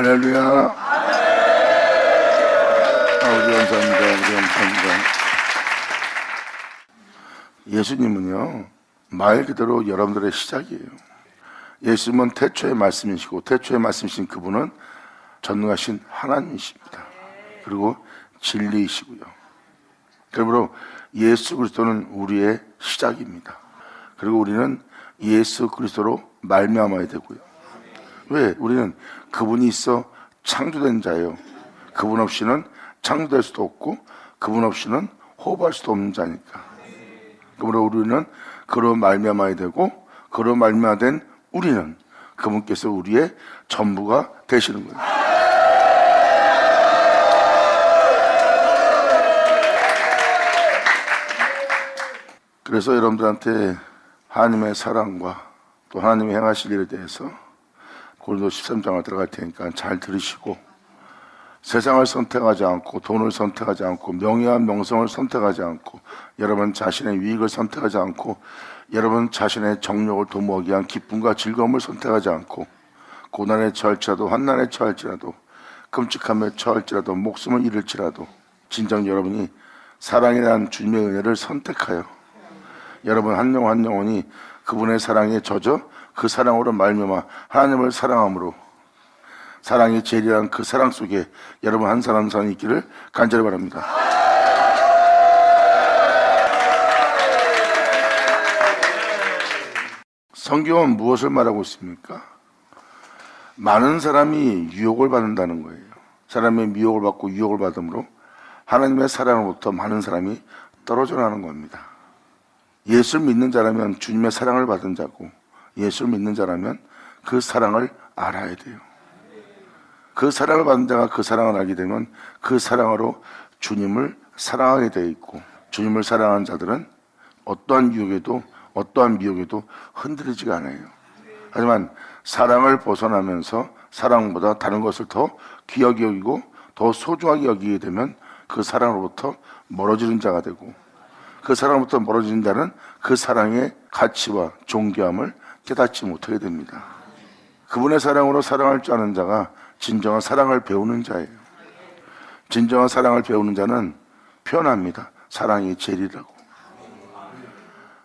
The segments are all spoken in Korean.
할렐루야. 우리 감사합니다. 우리 감사합니다. 예수님은요, 말 그대로 여러분들의 시작이에요. 예수님은 태초의 말씀이시고, 태초의 말씀이신 그분은 전능하신 하나님이십니다. 그리고 진리이시고요. 그러므로 예수 그리스도는 우리의 시작입니다. 그리고 우리는 예수 그리스도로 말미암아야 되고요. 왜? 우리는 그분이 있어 창조된 자예요. 그분 없이는 창조될 수도 없고 그분 없이는 호흡할 수도 없는 자니까. 그러므로 우리는 그로 말미암아야 되고, 그로 말미암아된 우리는 그분께서 우리의 전부가 되시는 거예요. 그래서 여러분들한테 하나님의 사랑과 또 하나님이 행하실 일에 대해서 고린도 13장을 들어갈 테니까 잘 들으시고, 세상을 선택하지 않고 돈을 선택하지 않고 명예와 명성을 선택하지 않고 여러분 자신의 유익을 선택하지 않고 여러분 자신의 정욕을 도모하기 위한 기쁨과 즐거움을 선택하지 않고 고난에 처할지라도 환난에 처할지라도 끔찍함에 처할지라도 목숨을 잃을지라도 진정 여러분이 사랑이라는 주님의 은혜를 선택하여 여러분 한 영혼 한 영혼이 그분의 사랑에 젖어 그 사랑으로 말미암아 하나님을 사랑함으로 사랑이 제일이란 그 사랑 속에 여러분 한 사람 한 사람이 있기를 간절히 바랍니다. 성경은 무엇을 말하고 있습니까? 많은 사람이 유혹을 받는다는 거예요. 사람의 미혹을 받고 유혹을 받음으로 하나님의 사랑으로부터 많은 사람이 떨어져 나가는 겁니다. 예수를 믿는 자라면 주님의 사랑을 받은 자고, 예수를 믿는 자라면 그 사랑을 알아야 돼요. 그 사랑을 받은 자가 그 사랑을 알게 되면 그 사랑으로 주님을 사랑하게 되어 있고, 주님을 사랑하는 자들은 어떠한 유혹에도 어떠한 미혹에도 흔들리지가 않아요. 하지만 사랑을 벗어나면서 사랑보다 다른 것을 더 귀하게 여기고 더 소중하게 여기게 되면 그 사랑으로부터 멀어지는 자가 되고, 그 사랑으로부터 멀어지는 자는 그 사랑의 가치와 존귀함을 깨닫지 못하게 됩니다. 그분의 사랑으로 사랑할 줄 아는 자가 진정한 사랑을 배우는 자예요. 진정한 사랑을 배우는 자는 표현합니다. 사랑이 제일이라고.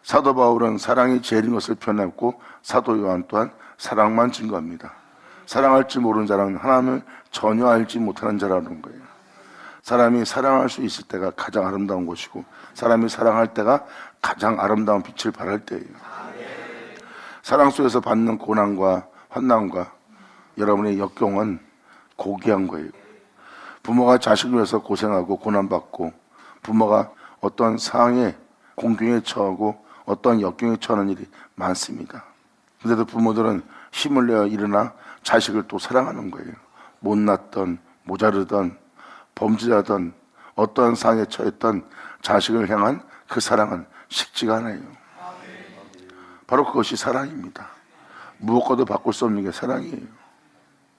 사도 바울은 사랑이 제일인 것을 표현했고, 사도 요한 또한 사랑만 증거합니다. 사랑할 줄 모르는 자는 하나님을 전혀 알지 못하는 자라는 거예요. 사람이 사랑할 수 있을 때가 가장 아름다운 것이고, 사람이 사랑할 때가 가장 아름다운 빛을 발할 때예요. 사랑 속에서 받는 고난과 환난과 여러분의 역경은 고귀한 거예요. 부모가 자식을 위해서 고생하고 고난받고, 부모가 어떤 상황에 공경에 처하고 어떤 역경에 처하는 일이 많습니다. 그런데도 부모들은 힘을 내어 일어나 자식을 또 사랑하는 거예요. 못났던 모자르던 범죄자든 어떠한 상황에 처했던 자식을 향한 그 사랑은 식지가 않아요. 바로 그것이 사랑입니다. 무엇과도 바꿀 수 없는 게 사랑이에요.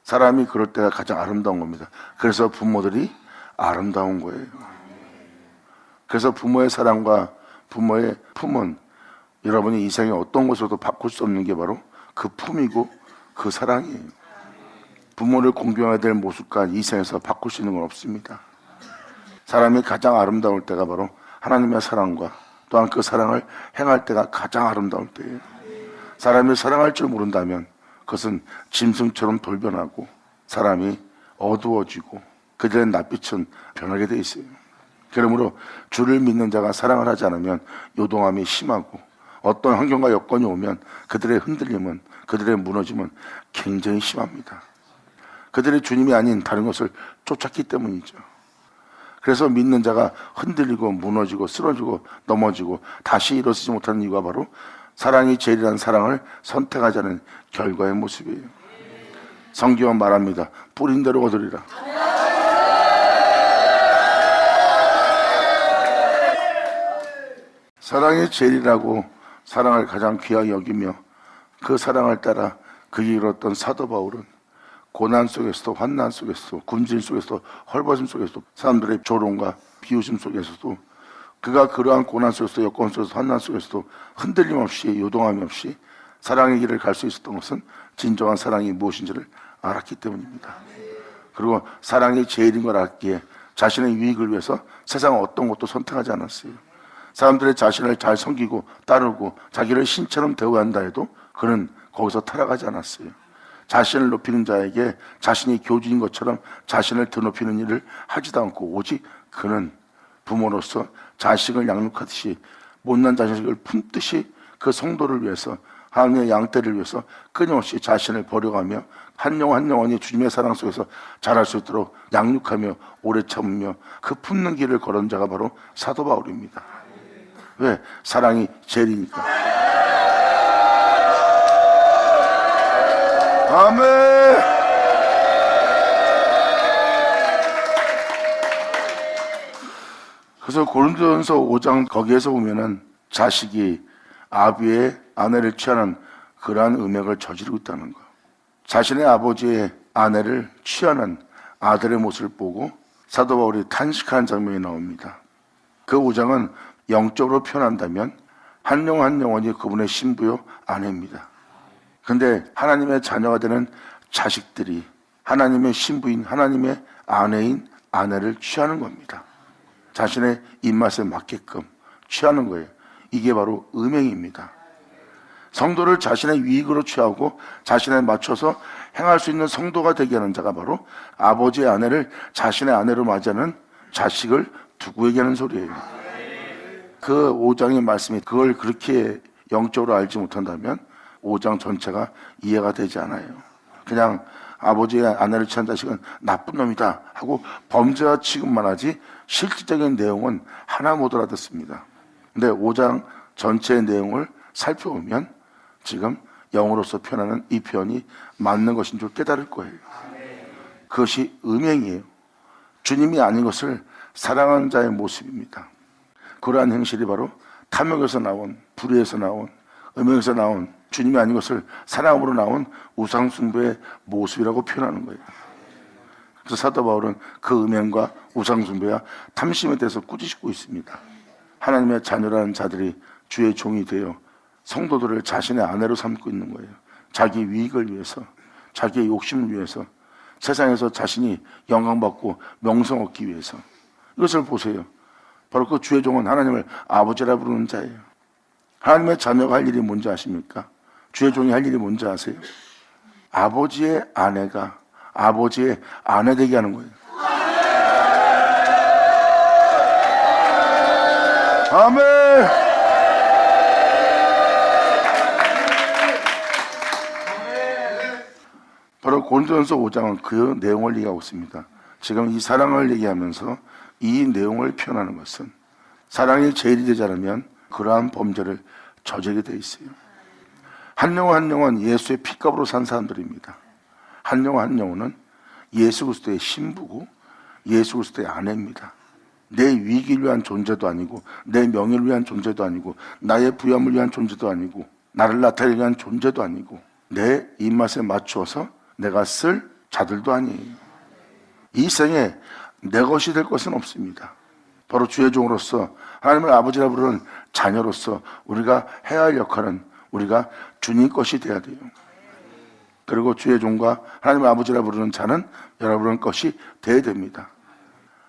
사람이 그럴 때가 가장 아름다운 겁니다. 그래서 부모들이 아름다운 거예요. 그래서 부모의 사랑과 부모의 품은 여러분이 이 생에 어떤 것으로도 바꿀 수 없는 게 바로 그 품이고 그 사랑이에요. 부모를 공경해야 될 모습과 이 생에서 바꿀 수 있는 건 없습니다. 사람이 가장 아름다울 때가 바로 하나님의 사랑과 또한 그 사랑을 행할 때가 가장 아름다울 때예요. 사람이 사랑할 줄 모른다면 그것은 짐승처럼 돌변하고 사람이 어두워지고 그들의 낯빛은 변하게 돼 있어요. 그러므로 주를 믿는 자가 사랑을 하지 않으면 요동함이 심하고 어떤 환경과 여건이 오면 그들의 흔들림은, 그들의 무너짐은 굉장히 심합니다. 그들의 주님이 아닌 다른 것을 쫓았기 때문이죠. 그래서 믿는 자가 흔들리고 무너지고 쓰러지고 넘어지고 다시 일어서지 못하는 이유가 바로 사랑이 제일이라는 사랑을 선택하자는 결과의 모습이에요. 성경은 말합니다. 뿌린 대로 거두리라. 사랑이 제일이라고 사랑을 가장 귀하게 여기며 그 사랑을 따라 그 길을 걷던 사도 바울은 고난 속에서도 환난 속에서도 굶주림 속에서도 헐벗음 속에서도 사람들의 조롱과 비웃음 속에서도 그가 그러한 고난 속에서도 여건 속에서도 환난 속에서도 흔들림 없이 요동함이 없이 사랑의 길을 갈 수 있었던 것은 진정한 사랑이 무엇인지를 알았기 때문입니다. 그리고 사랑이 제일인 걸 알기에 자신의 유익을 위해서 세상 어떤 것도 선택하지 않았어요. 사람들의 자신을 잘 섬기고 따르고 자기를 신처럼 대우한다 해도 그는 거기서 타락하지 않았어요. 자신을 높이는 자에게 자신이 교주인 것처럼 자신을 드높이는 일을 하지도 않고 오직 그는 부모로서 자식을 양육하듯이 못난 자식을 품듯이 그 성도를 위해서 하나님의 양떼를 위해서 끊임없이 자신을 버려가며 한 영혼 한 영혼이 주님의 사랑 속에서 자랄 수 있도록 양육하며 오래 참으며 그 품는 길을 걸은 자가 바로 사도 바울입니다. 왜? 사랑이 제일이니까. 아멘. 그래서 고린도전서 5장 거기에서 보면은 자식이 아비의 아내를 취하는 그러한 음행을 저지르고 있다는 거. 자신의 아버지의 아내를 취하는 아들의 모습을 보고 사도 바울이 탄식하는 장면이 나옵니다. 그 5장은 영적으로 표현한다면 한 영혼 한 영혼이 그분의 신부요 아내입니다. 근데 하나님의 자녀가 되는 자식들이 하나님의 신부인 하나님의 아내인 아내를 취하는 겁니다. 자신의 입맛에 맞게끔 취하는 거예요. 이게 바로 음행입니다. 성도를 자신의 유익으로 취하고 자신에 맞춰서 행할 수 있는 성도가 되게 하는 자가 바로 아버지의 아내를 자신의 아내로 맞이하는 자식을 두고 얘기하는 소리예요. 그 5장의 말씀이 그걸 그렇게 영적으로 알지 못한다면 5장 전체가 이해가 되지 않아요. 그냥 아버지의 아내를 취한 자식은 나쁜 놈이다 하고 범죄와 취급만 하지 실질적인 내용은 하나 못 알아듣습니다. 근데 5장 전체의 내용을 살펴보면 지금 영어로서 표현하는 이 표현이 맞는 것인 줄 깨달을 거예요. 그것이 음행이에요. 주님이 아닌 것을 사랑하는 자의 모습입니다. 그러한 행실이 바로 탐욕에서 나온, 불의에서 나온, 음행에서 나온 주님이 아닌 것을 사랑으로 나온 우상숭배의 모습이라고 표현하는 거예요. 그래서 사도 바울은 그 음행과 우상숭배와 탐심에 대해서 꾸짖고 있습니다. 하나님의 자녀라는 자들이 주의 종이 되어 성도들을 자신의 아내로 삼고 있는 거예요. 자기 유익을 위해서, 자기의 욕심을 위해서, 세상에서 자신이 영광받고 명성 얻기 위해서. 이것을 보세요. 바로 그 주의 종은 하나님을 아버지라 부르는 자예요. 하나님의 자녀가 할 일이 뭔지 아십니까? 주의 종이 할 일이 뭔지 아세요? 아버지의 아내가 아버지의 아내 되게 하는 거예요. 아멘. 바로 고린도전서 5장은 그 내용을 얘기하고 있습니다. 지금 이 사랑을 얘기하면서 이 내용을 표현하는 것은 사랑이 제일이 되지 않으면 그러한 범죄를 저지르게 돼 있어요. 한 영혼 한 영혼 예수의 피값으로 산 사람들입니다. 한 영혼 한 영혼은 예수 그리스도의 신부고 예수 그리스도의 아내입니다. 내 유익을 위한 존재도 아니고 내 명예를 위한 존재도 아니고 나의 부함을 위한 존재도 아니고 나를 나타내기 위한 존재도 아니고 내 입맛에 맞추어서 내가 쓸 자들도 아니에요. 이 생에 내 것이 될 것은 없습니다. 바로 주의 종으로서 하나님을 아버지라 부르는 자녀로서 우리가 해야 할 역할은 우리가 주님 것이 돼야 돼요. 그리고 주의 종과 하나님을 아버지라 부르는 자는 여러분의 것이 돼야 됩니다.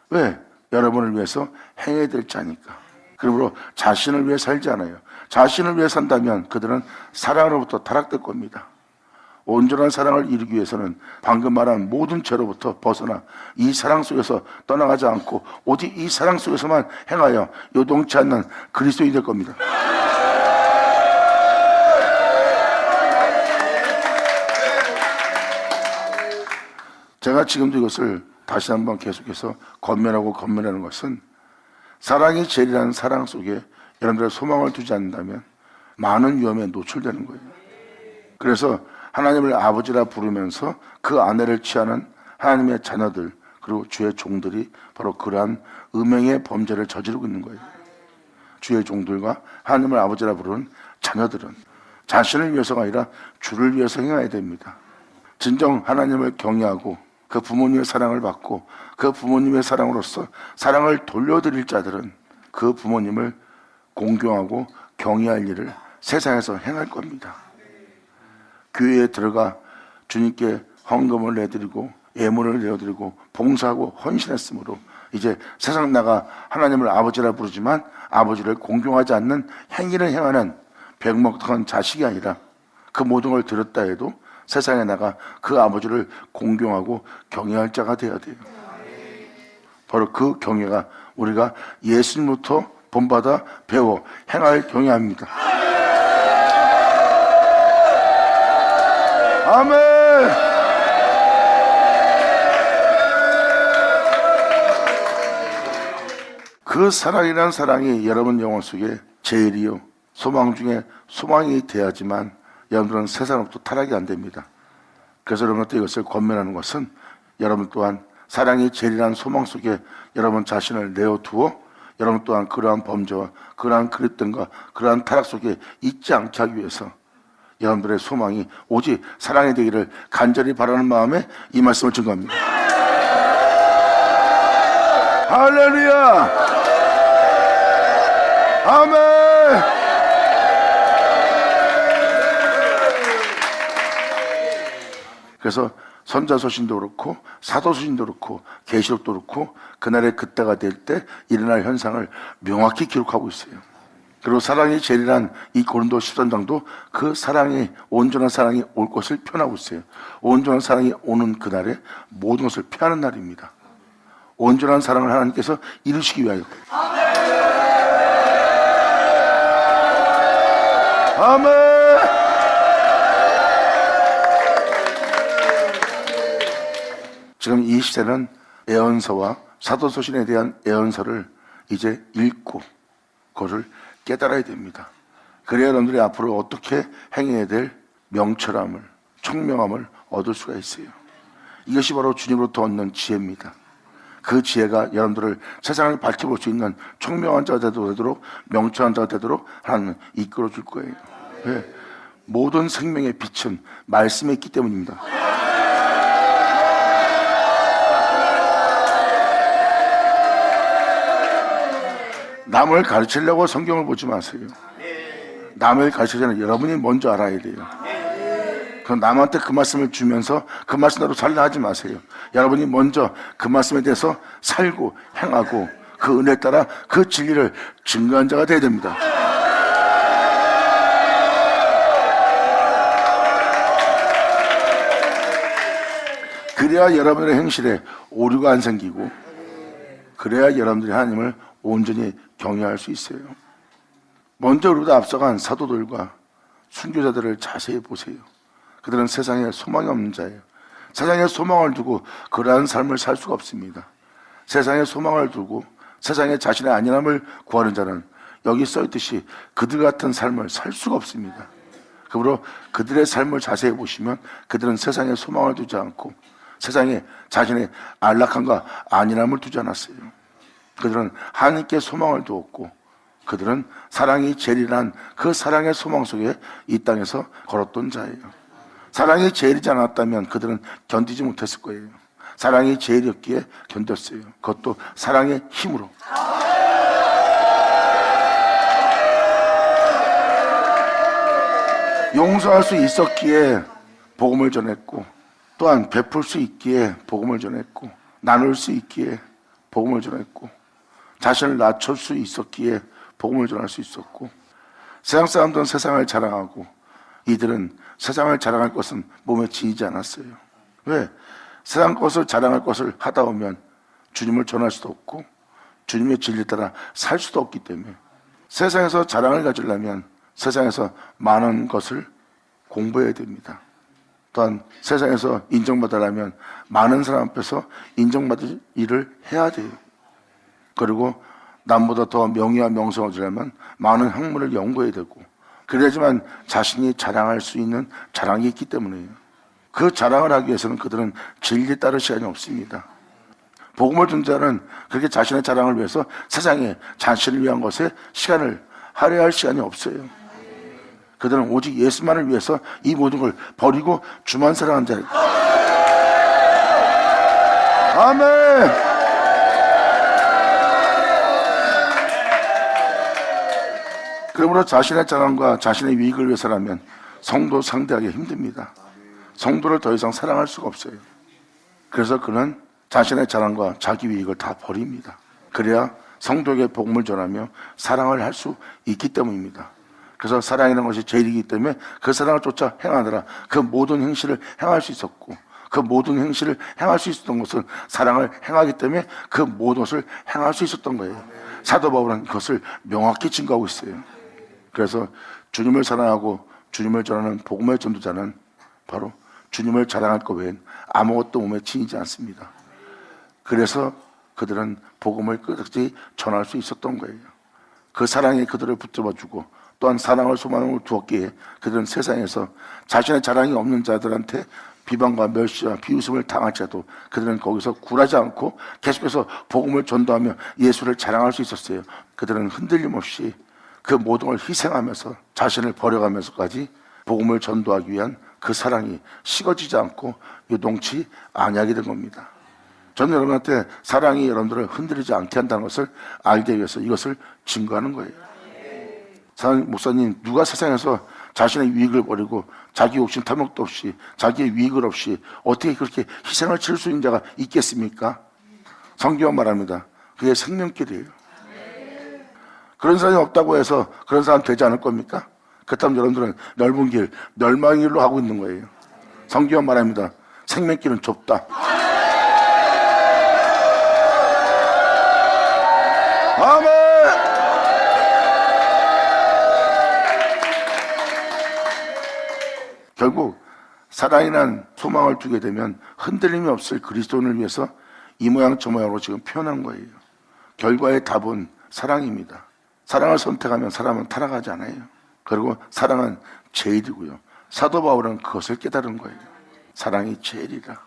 왜? 여러분을 위해서 행해야 될 자니까. 그러므로 자신을 위해 살지 않아요. 자신을 위해 산다면 그들은 사랑으로부터 타락될 겁니다. 온전한 사랑을 이루기 위해서는 방금 말한 모든 죄로부터 벗어나 이 사랑 속에서 떠나가지 않고 오직 이 사랑 속에서만 행하여 요동치 않는 그리스도인이 될 겁니다. 제가 지금도 이것을 다시 한번 계속해서 건면하는 것은 사랑이 제일이라는 사랑 속에 여러분들의 소망을 두지 않는다면 많은 위험에 노출되는 거예요. 그래서 하나님을 아버지라 부르면서 그 아내를 취하는 하나님의 자녀들 그리고 주의 종들이 바로 그러한 음행의 범죄를 저지르고 있는 거예요. 주의 종들과 하나님을 아버지라 부르는 자녀들은 자신을 위해서가 아니라 주를 위해서 행해야 됩니다. 진정 하나님을 경외하고 그 부모님의 사랑을 받고 그 부모님의 사랑으로서 사랑을 돌려드릴 자들은 그 부모님을 공경하고 경외할 일을 세상에서 행할 겁니다. 교회에 들어가 주님께 헌금을 내드리고 예물을 내어드리고 봉사하고 헌신했으므로 이제 세상 나가 하나님을 아버지라 부르지만 아버지를 공경하지 않는 행위를 행하는 백목한 자식이 아니라 그 모든 걸 들었다 해도 세상에 나가 그 아버지를 공경하고 경외할 자가 되어야 돼요. 바로 그 경외가 우리가 예수님부터 본받아 배워 행할 경외합니다. 아멘. 그 사랑이란 사랑이 여러분 영혼 속에 제일이요 소망 중에 소망이 돼야지만 여러분들은 세상으로부터 타락이 안 됩니다. 그래서 여러분한테 이것을 권면하는 것은 여러분 또한 사랑이 제일이라는 소망 속에 여러분 자신을 내어두어 여러분 또한 그러한 범죄와 그러한 그릇됨과 그러한 타락 속에 있지 않게 하기 위해서 여러분들의 소망이 오직 사랑이 되기를 간절히 바라는 마음에 이 말씀을 증거합니다. 할렐루야! 아멘! 그래서 선자서신도 그렇고 사도서신도 그렇고 계시록도 그렇고 그날의 그때가 될 때 일어날 현상을 명확히 기록하고 있어요. 그리고 사랑이 제일이란 이 고린도 13장도 그 사랑이 온전한 사랑이 올 것을 표현하고 있어요. 온전한 사랑이 오는 그날에 모든 것을 피하는 날입니다. 온전한 사랑을 하나님께서 이루시기 위하여. 아멘. 지금 이 시대는 예언서와 사도서신에 대한 예언서를 이제 읽고 그것을 깨달아야 됩니다. 그래야 여러분들이 앞으로 어떻게 행해야 될 명철함을, 총명함을 얻을 수가 있어요. 이것이 바로 주님으로부터 얻는 지혜입니다. 그 지혜가 여러분들을 세상을 밝혀볼 수 있는 총명한 자가 되도록 명철한 자가 되도록 하나님은 이끌어 줄 거예요. 왜? 모든 생명의 빛은 말씀에 있기 때문입니다. 남을 가르치려고 성경을 보지 마세요. 남을 가르치려면 여러분이 먼저 알아야 돼요. 그럼 남한테 그 말씀을 주면서 그 말씀대로 살라 하지 마세요. 여러분이 먼저 그 말씀에 대해서 살고 행하고 그 은혜에 따라 그 진리를 증거한 자가 되어야 됩니다. 그래야 여러분의 행실에 오류가 안 생기고 그래야 여러분들이 하나님을 온전히 경외할 수 있어요. 먼저 우리보다 앞서간 사도들과 순교자들을 자세히 보세요. 그들은 세상에 소망이 없는 자예요. 세상에 소망을 두고 그러한 삶을 살 수가 없습니다. 세상에 소망을 두고 세상에 자신의 안전함을 구하는 자는 여기 써있듯이 그들 같은 삶을 살 수가 없습니다. 그러므로 그들의 삶을 자세히 보시면 그들은 세상에 소망을 두지 않고 세상에 자신의 안락함과 안일함을 두지 않았어요. 그들은 하나님께 소망을 두었고 그들은 사랑이 제일이란 그 사랑의 소망 속에 이 땅에서 걸었던 자예요. 사랑이 제일이지 않았다면 그들은 견디지 못했을 거예요. 사랑이 제일이었기에 견뎠어요. 그것도 사랑의 힘으로. 용서할 수 있었기에 복음을 전했고 또한 베풀 수 있기에 복음을 전했고 나눌 수 있기에 복음을 전했고 자신을 낮출 수 있었기에 복음을 전할 수 있었고 세상 사람들은 세상을 자랑하고 이들은 세상을 자랑할 것은 몸에 지니지 않았어요. 왜? 세상 것을 자랑할 것을 하다 보면 주님을 전할 수도 없고 주님의 진리에 따라 살 수도 없기 때문에 세상에서 자랑을 가지려면 세상에서 많은 것을 공부해야 됩니다. 또한 세상에서 인정받으려면 많은 사람 앞에서 인정받을 일을 해야 돼요. 그리고 남보다 더 명예와 명성을 얻으려면 많은 학문을 연구해야 되고 그래야지만 자신이 자랑할 수 있는 자랑이 있기 때문이에요. 그 자랑을 하기 위해서는 그들은 진리에 따를 시간이 없습니다. 복음을 준 자는 그렇게 자신의 자랑을 위해서 세상에 자신을 위한 것에 시간을 할애할 시간이 없어요. 그들은 오직 예수만을 위해서 이 모든 걸 버리고 주만 사랑한 자예요. 아멘. 그러므로 자신의 자랑과 자신의 유익을 위해서라면 성도 상대하기 힘듭니다. 성도를 더 이상 사랑할 수가 없어요. 그래서 그는 자신의 자랑과 자기 이익을 다 버립니다. 그래야 성도에게 복음을 전하며 사랑을 할 수 있기 때문입니다. 그래서 사랑이라는 것이 제일이기 때문에 그 사랑을 쫓아 행하느라 그 모든 행실을 행할 수 있었고, 그 모든 행실을 행할 수 있었던 것은 사랑을 행하기 때문에 그 모든 것을 행할 수 있었던 거예요. 사도 바울은 그것을 명확히 증거하고 있어요. 그래서 주님을 사랑하고 주님을 전하는 복음의 전도자는 바로 주님을 자랑할 것 외엔 아무것도 몸에 지니지 않습니다. 그래서 그들은 복음을 끝까지 전할 수 있었던 거예요. 그 사랑이 그들을 붙잡아주고 또한 사랑을 소망을 두었기에 그들은 세상에서 자신의 자랑이 없는 자들한테 비방과 멸시와 비웃음을 당할지라도 그들은 거기서 굴하지 않고 계속해서 복음을 전도하며 예수를 자랑할 수 있었어요. 그들은 흔들림 없이 그 모든 걸 희생하면서 자신을 버려가면서까지 복음을 전도하기 위한 그 사랑이 식어지지 않고 요동치 아니하게 된 겁니다. 저는 여러분한테 사랑이 여러분들을 흔들리지 않게 한다는 것을 알기 위해서 이것을 증거하는 거예요. 사랑하는 목사님, 누가 세상에서 자신의 유익을 버리고 자기 욕심 탐욕도 없이 자기의 유익을 없이 어떻게 그렇게 희생을 치를 수 있는 자가 있겠습니까? 성경은 말합니다. 그게 생명길이에요. 그런 사람이 없다고 해서 그런 사람 되지 않을 겁니까? 그렇다면 여러분들은 넓은 길, 멸망의 길로 하고 있는 거예요. 성경은 말합니다. 생명길은 좁다. 아멘! 결국 사랑이란 소망을 두게 되면 흔들림이 없을 그리스도인을 위해서 이 모양 저 모양으로 지금 표현한 거예요. 결과의 답은 사랑입니다. 사랑을 선택하면 사람은 타락하지 않아요. 그리고 사랑은 제일이고요. 사도 바울은 그것을 깨달은 거예요. 사랑이 제일이라.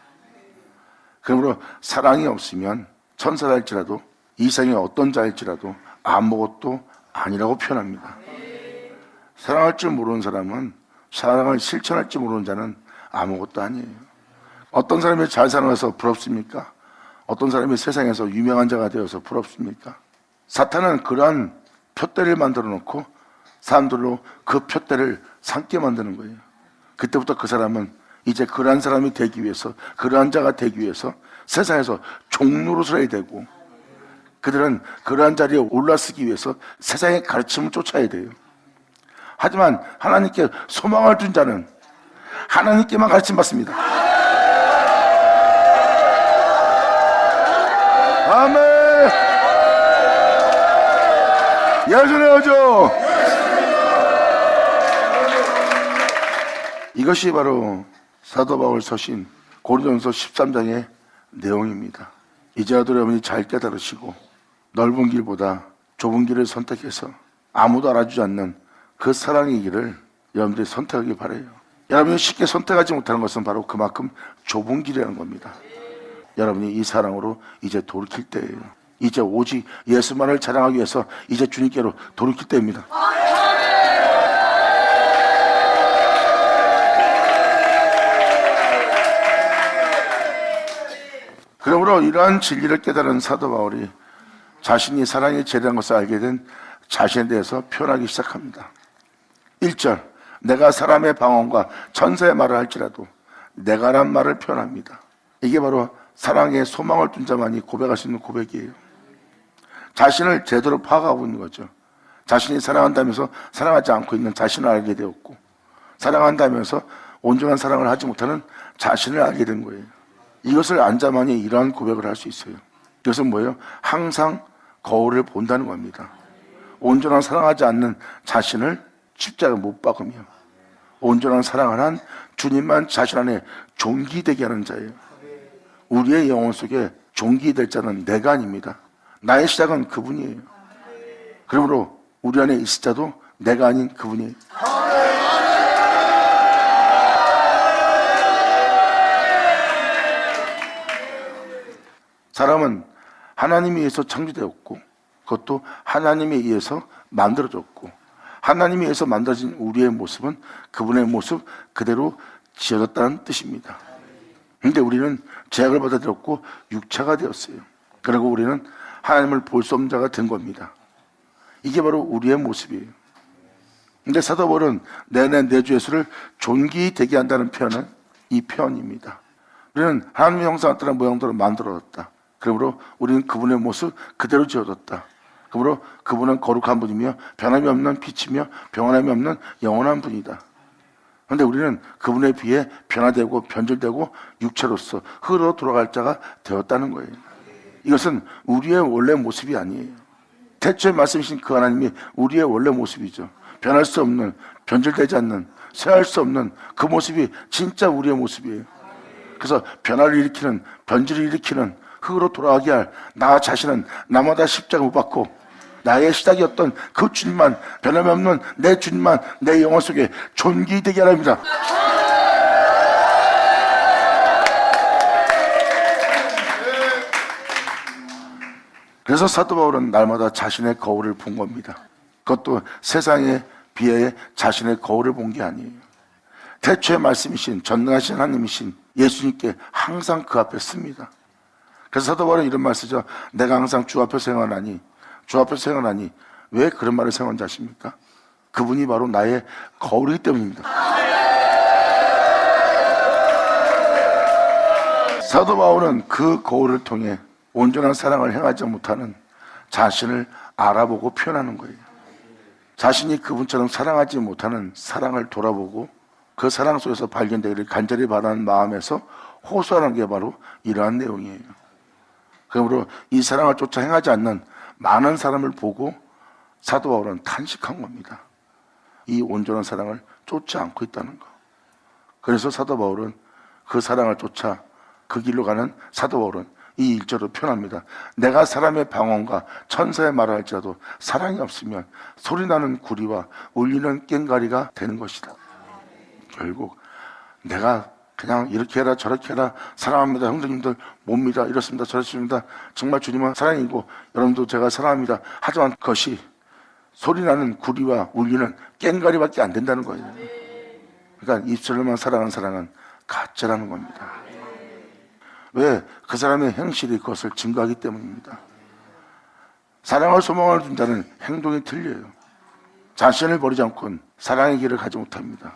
그러므로 사랑이 없으면 천사랄지라도 이상의 어떤 자일지라도 아무것도 아니라고 표현합니다. 사랑할 줄 모르는 사람은, 사랑을 실천할 줄 모르는 자는 아무것도 아니에요. 어떤 사람이 잘 살아서 부럽습니까? 어떤 사람이 세상에서 유명한 자가 되어서 부럽습니까? 사탄은 그러한 푯대를 만들어 놓고 사람들로 그 푯대를 삼게 만드는 거예요. 그때부터 그 사람은 이제 그러한 사람이 되기 위해서, 그러한 자가 되기 위해서 세상에서 종노릇을 해야 되고, 그들은 그러한 자리에 올라서기 위해서 세상의 가르침을 쫓아야 돼요. 하지만 하나님께 소망을 둔 자는 하나님께만 가르침 받습니다. 아멘. 예수의 어조. 이것이 바로 사도 바울 서신 고린도전서 13장의 내용입니다. 이제라도 여러분이 잘 깨달으시고 넓은 길보다 좁은 길을 선택해서 아무도 알아주지 않는 그 사랑의 길을 여러분들이 선택하기 바라요. 여러분이 쉽게 선택하지 못하는 것은 바로 그만큼 좁은 길이라는 겁니다. 여러분이 이 사랑으로 이제 돌이킬 때예요. 이제 오직 예수만을 자랑하기 위해서 이제 주님께로 돌이킬 때입니다. 그러므로 이러한 진리를 깨달은 사도 바울이 자신이 사랑이 제대한 것을 알게 된 자신에 대해서 표현하기 시작합니다. 1절, 내가 사람의 방언과 천사의 말을 할지라도 내가란 말을 표현합니다. 이게 바로 사랑의 소망을 둔 자만이 고백할 수 있는 고백이에요. 자신을 제대로 파악하고 있는 거죠. 자신이 사랑한다면서 사랑하지 않고 있는 자신을 알게 되었고, 사랑한다면서 온전한 사랑을 하지 못하는 자신을 알게 된 거예요. 이것을 안 자만이 이러한 고백을 할 수 있어요. 이것은 뭐예요? 항상 거울을 본다는 겁니다. 온전한 사랑하지 않는 자신을 십자가에 못 박으며 온전한 사랑을 한 주님만 자신 안에 존귀되게 하는 자예요. 우리의 영혼 속에 존귀될 자는 내가 아닙니다. 나의 시작은 그분이에요. 그러므로 우리 안에 있을 자도 내가 아닌 그분이에요. 사람은 하나님에 의해서 창조되었고, 그것도 하나님에 의해서 만들어졌고, 하나님에 의해서 만들어진 우리의 모습은 그분의 모습 그대로 지어졌다는 뜻입니다. 그런데 우리는 죄악을 받아들였고 육체가 되었어요. 그리고 우리는 하나님을 볼 수 없는 자가 된 겁니다. 이게 바로 우리의 모습이에요. 근데 사도 바울은 내 주 예수를 존귀히 되게 한다는 표현은 이 표현입니다. 우리는 하나님의 형상에 따른 모양대로 만들어졌다. 그러므로 우리는 그분의 모습 그대로 지어졌다. 그러므로 그분은 거룩한 분이며 변함이 없는 빛이며 변함이 없는 영원한 분이다. 그런데 우리는 그분에 비해 변화되고 변질되고 육체로서 흙으로 돌아갈 자가 되었다는 거예요. 이것은 우리의 원래 모습이 아니에요. 태초에 말씀이신 그 하나님이 우리의 원래 모습이죠. 변할 수 없는, 변질되지 않는, 쇠할 수 없는 그 모습이 진짜 우리의 모습이에요. 그래서 변화를 일으키는, 변질을 일으키는, 흙으로 돌아가게 할 나 자신은 나마다 십자가 못 받고 나의 시작이었던 그 주님만, 변함이 없는 내 주님만 내 영혼 속에 존귀되게 하랍니다. 그래서 사도 바울은 날마다 자신의 거울을 본 겁니다. 그것도 세상에 비해 자신의 거울을 본 게 아니에요. 태초의 말씀이신 전능하신 하나님이신 예수님께 항상 그 앞에 씁니다. 그래서 사도 바울은 이런 말 쓰죠. 내가 항상 주 앞에서 행하나니, 주 앞에서 행하나니. 왜 그런 말을 사용한지 아십니까? 그분이 바로 나의 거울이기 때문입니다. 사도 바울은 그 거울을 통해 온전한 사랑을 행하지 못하는 자신을 알아보고 표현하는 거예요. 자신이 그분처럼 사랑하지 못하는 사랑을 돌아보고 그 사랑 속에서 발견되기를 간절히 바라는 마음에서 호소하는 게 바로 이러한 내용이에요. 그러므로 이 사랑을 쫓아 행하지 않는 많은 사람을 보고 사도 바울은 탄식한 겁니다. 이 온전한 사랑을 쫓지 않고 있다는 거. 그래서 사도 바울은 그 사랑을 쫓아 그 길로 가는 사도 바울은 이 1절로 표현합니다. 내가 사람의 방언과 천사의 말을 할지라도 사랑이 없으면 소리나는 구리와 울리는 꽹과리가 되는 것이다. 결국 내가 그냥 이렇게 해라 저렇게 해라 사랑합니다 형제님들 못 믿어 이렇습니다 저렇습니다 정말 주님은 사랑이고 여러분도 제가 사랑합니다 하지만 그것이 소리나는 구리와 울리는 꽹과리밖에 안 된다는 거예요. 그러니까 입술로만 사랑하는 사랑은 가짜라는 겁니다. 왜? 그 사람의 행실이 그것을 증거하기 때문입니다. 사랑을 소망을 둔 자는 행동이 틀려요. 자신을 버리지 않고는 사랑의 길을 가지 못합니다.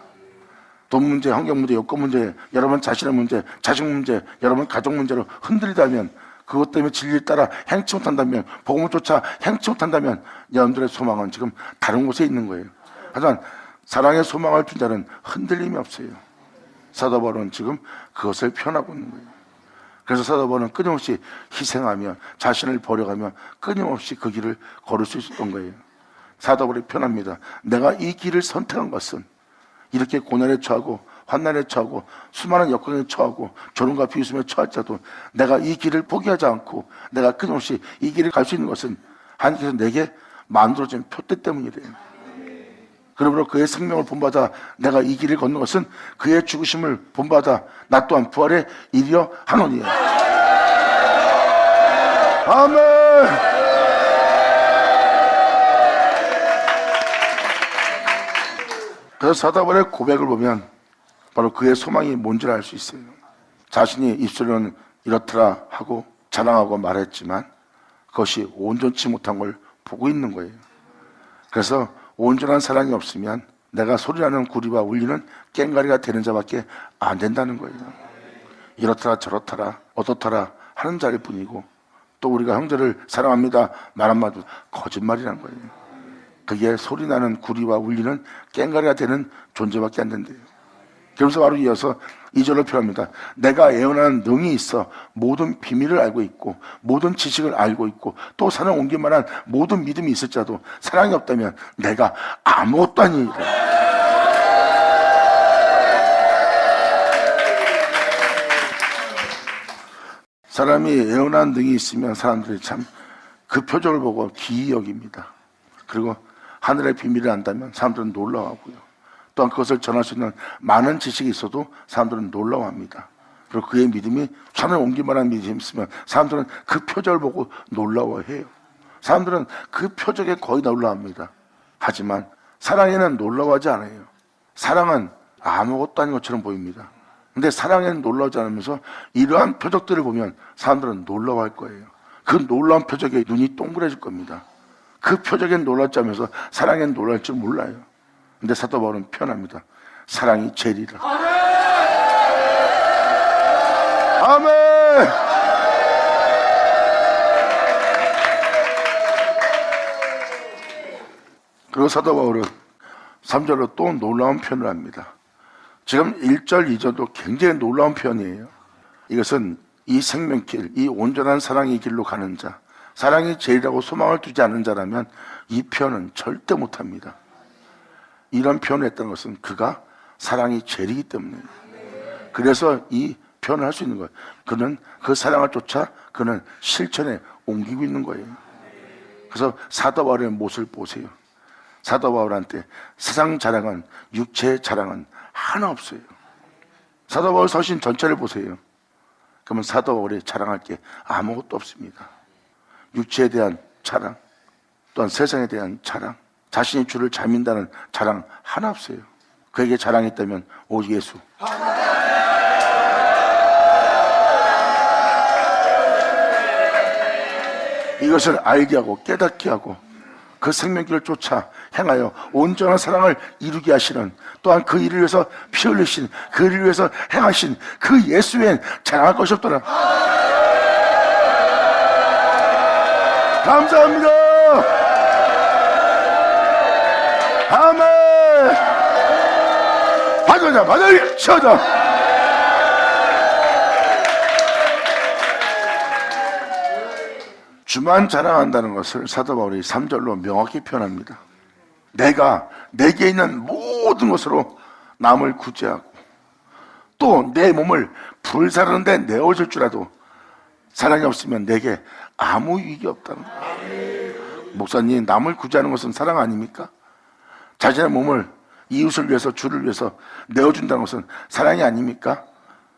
돈 문제, 환경 문제, 여건 문제, 여러분 자신의 문제, 자식 문제, 여러분 가족 문제로 흔들리다면 그것 때문에 진리를 따라 행치 못한다면 복음을 쫓아 행치 못한다면 여러분들의 소망은 지금 다른 곳에 있는 거예요. 하지만 사랑의 소망을 둔 자는 흔들림이 없어요. 사도 바울은 지금 그것을 표현하고 있는 거예요. 그래서 사도 바울은 끊임없이 희생하며 자신을 버려가며 끊임없이 그 길을 걸을 수 있었던 거예요. 사도 바울이 표현합니다. 내가 이 길을 선택한 것은 이렇게 고난에 처하고 환난에 처하고 수많은 역경에 처하고 조롱과 비웃음에 처할지라도 내가 이 길을 포기하지 않고 내가 끊임없이 이 길을 갈 수 있는 것은 하나님께서 내게 만들어진 표대 때문이래요. 그러므로 그의 생명을 본받아 내가 이 길을 걷는 것은 그의 죽으심을 본받아 나 또한 부활에 이르려 하노니. 아멘. 그래서 사도 바울의 고백을 보면 바로 그의 소망이 뭔지를 알 수 있어요. 자신이 입술로는 이렇더라 하고 자랑하고 말했지만 그것이 온전치 못한 걸 보고 있는 거예요. 그래서 온전한 사랑이 없으면 내가 소리나는 구리와 울리는 꽹과리가 되는 자밖에 안 된다는 거예요. 이렇더라 저렇더라 어떻더라 하는 자일 뿐이고 또 우리가 형제를 사랑합니다 말 한마디 거짓말이라는 거예요. 그게 소리나는 구리와 울리는 꽹과리가 되는 존재밖에 안 된대요. 그러면서 바로 이어서 2절로 표현합니다. 내가 예언하는 능이 있어 모든 비밀을 알고 있고 모든 지식을 알고 있고 또 산을 옮길 만한 모든 믿음이 있을지라도 사랑이 없다면 내가 아무것도 아니니라. 사람이 예언하는 능이 있으면 사람들이 참 그 표적을 보고 기이 여깁니다. 그리고 하늘의 비밀을 안다면 사람들은 놀라워하고요. 또한 그것을 전할 수 있는 많은 지식이 있어도 사람들은 놀라워합니다. 그리고 그의 믿음이 산을 옮길 만한 믿음이 있으면 사람들은 그 표적을 보고 놀라워해요. 사람들은 그 표적에 거의 놀라워합니다. 하지만 사랑에는 놀라워하지 않아요. 사랑은 아무것도 아닌 것처럼 보입니다. 근데 사랑에는 놀라워하지 않으면서 이러한 표적들을 보면 사람들은 놀라워할 거예요. 그 놀라운 표적에 눈이 동그래질 겁니다. 그 표적엔 놀랍지 않으면서 사랑엔 놀랄 줄 몰라요. 근데 사도 바울은 표현합니다. 사랑이 제일이라. 아멘. 그리고 사도 바울은 3절로 또 놀라운 표현을 합니다. 지금 1절, 2절도 굉장히 놀라운 표현이에요. 이것은 이 생명길, 이 온전한 사랑의 길로 가는 자, 사랑이 제일이라고 소망을 두지 않는 자라면 이 표현은 절대 못합니다. 이런 표현을 했다는 것은 그가 사랑이 제일이기 때문에, 그래서 이 표현을 할 수 있는 거예요. 그는 그 사랑을 쫓아 그는 실천에 옮기고 있는 거예요. 그래서 사도 바울의 모습을 보세요. 사도 바울한테 세상 자랑은, 육체의 자랑은 하나 없어요. 사도 바울 서신 전체를 보세요. 그러면 사도 바울이 자랑할 게 아무것도 없습니다. 육체에 대한 자랑, 또한 세상에 대한 자랑, 자신이 주를 잘 믿는다는 자랑 하나 없어요. 그에게 자랑이 있다면 오직 예수. 이것을 알게 하고 깨닫게 하고 그 생명길을 쫓아 행하여 온전한 사랑을 이루게 하시는, 또한 그 일을 위해서 피 흘리신, 그 일을 위해서 행하신 그 예수 외엔 자랑할 것이 없더라. 감사합니다. 아멘. 받으자, 받을 쳐자. 주만 자랑한다는 것을 사도 바울이 3절로 명확히 표현합니다. 내가 내게 있는 모든 것으로 남을 구제하고 또 내 몸을 불사르는 데 내어줄 줄라도 사랑이 없으면 내게 아무 유익이 없다는 거예요. 목사님, 남을 구제하는 것은 사랑 아닙니까? 자신의 몸을 이웃을 위해서, 주를 위해서 내어준다는 것은 사랑이 아닙니까?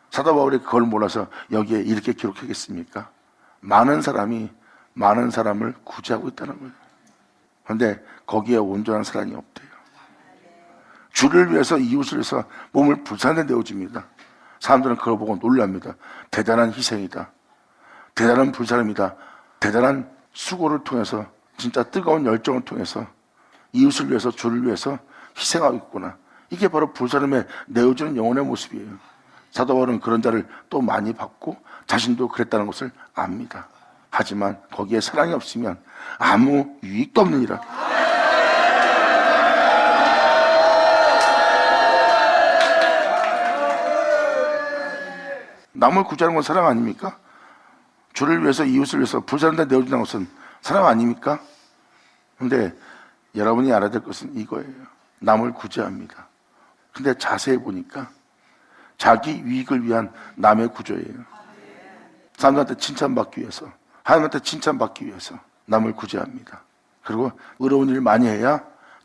사도 바울이 그걸 몰라서 여기에 이렇게 기록하겠습니까? 많은 사람이 많은 사람을 구제하고 있다는 거예요. 그런데 거기에 온전한 사랑이 없대요. 주를 위해서, 이웃을 위해서 몸을 불사르는 데 내어줍니다. 사람들은 그걸 보고 놀랍니다. 대단한 희생이다, 대단한 불사름이다, 대단한 수고를 통해서, 진짜 뜨거운 열정을 통해서 이웃을 위해서, 주를 위해서 희생하고 있구나. 이게 바로 불사름에 내어주는 영혼의 모습이에요. 사도 바울은 그런 자를 또 많이 받고 자신도 그랬다는 것을 압니다. 하지만 거기에 사랑이 없으면 아무 유익도 없느니라. 남을 구제하는 건 사랑 아닙니까? 주를 위해서, 이웃을 위해서 불사른데 내어준다는 것은 사랑 아닙니까? 근데 여러분이 알아야 될 것은 이거예요. 남을 구제합니다. 근데 자세히 보니까 자기 유익을 위한 남의 구조예요. 사람들한테 칭찬받기 위해서, 하나님한테 칭찬받기 위해서 남을 구제합니다. 그리고 의로운 일을 많이 해야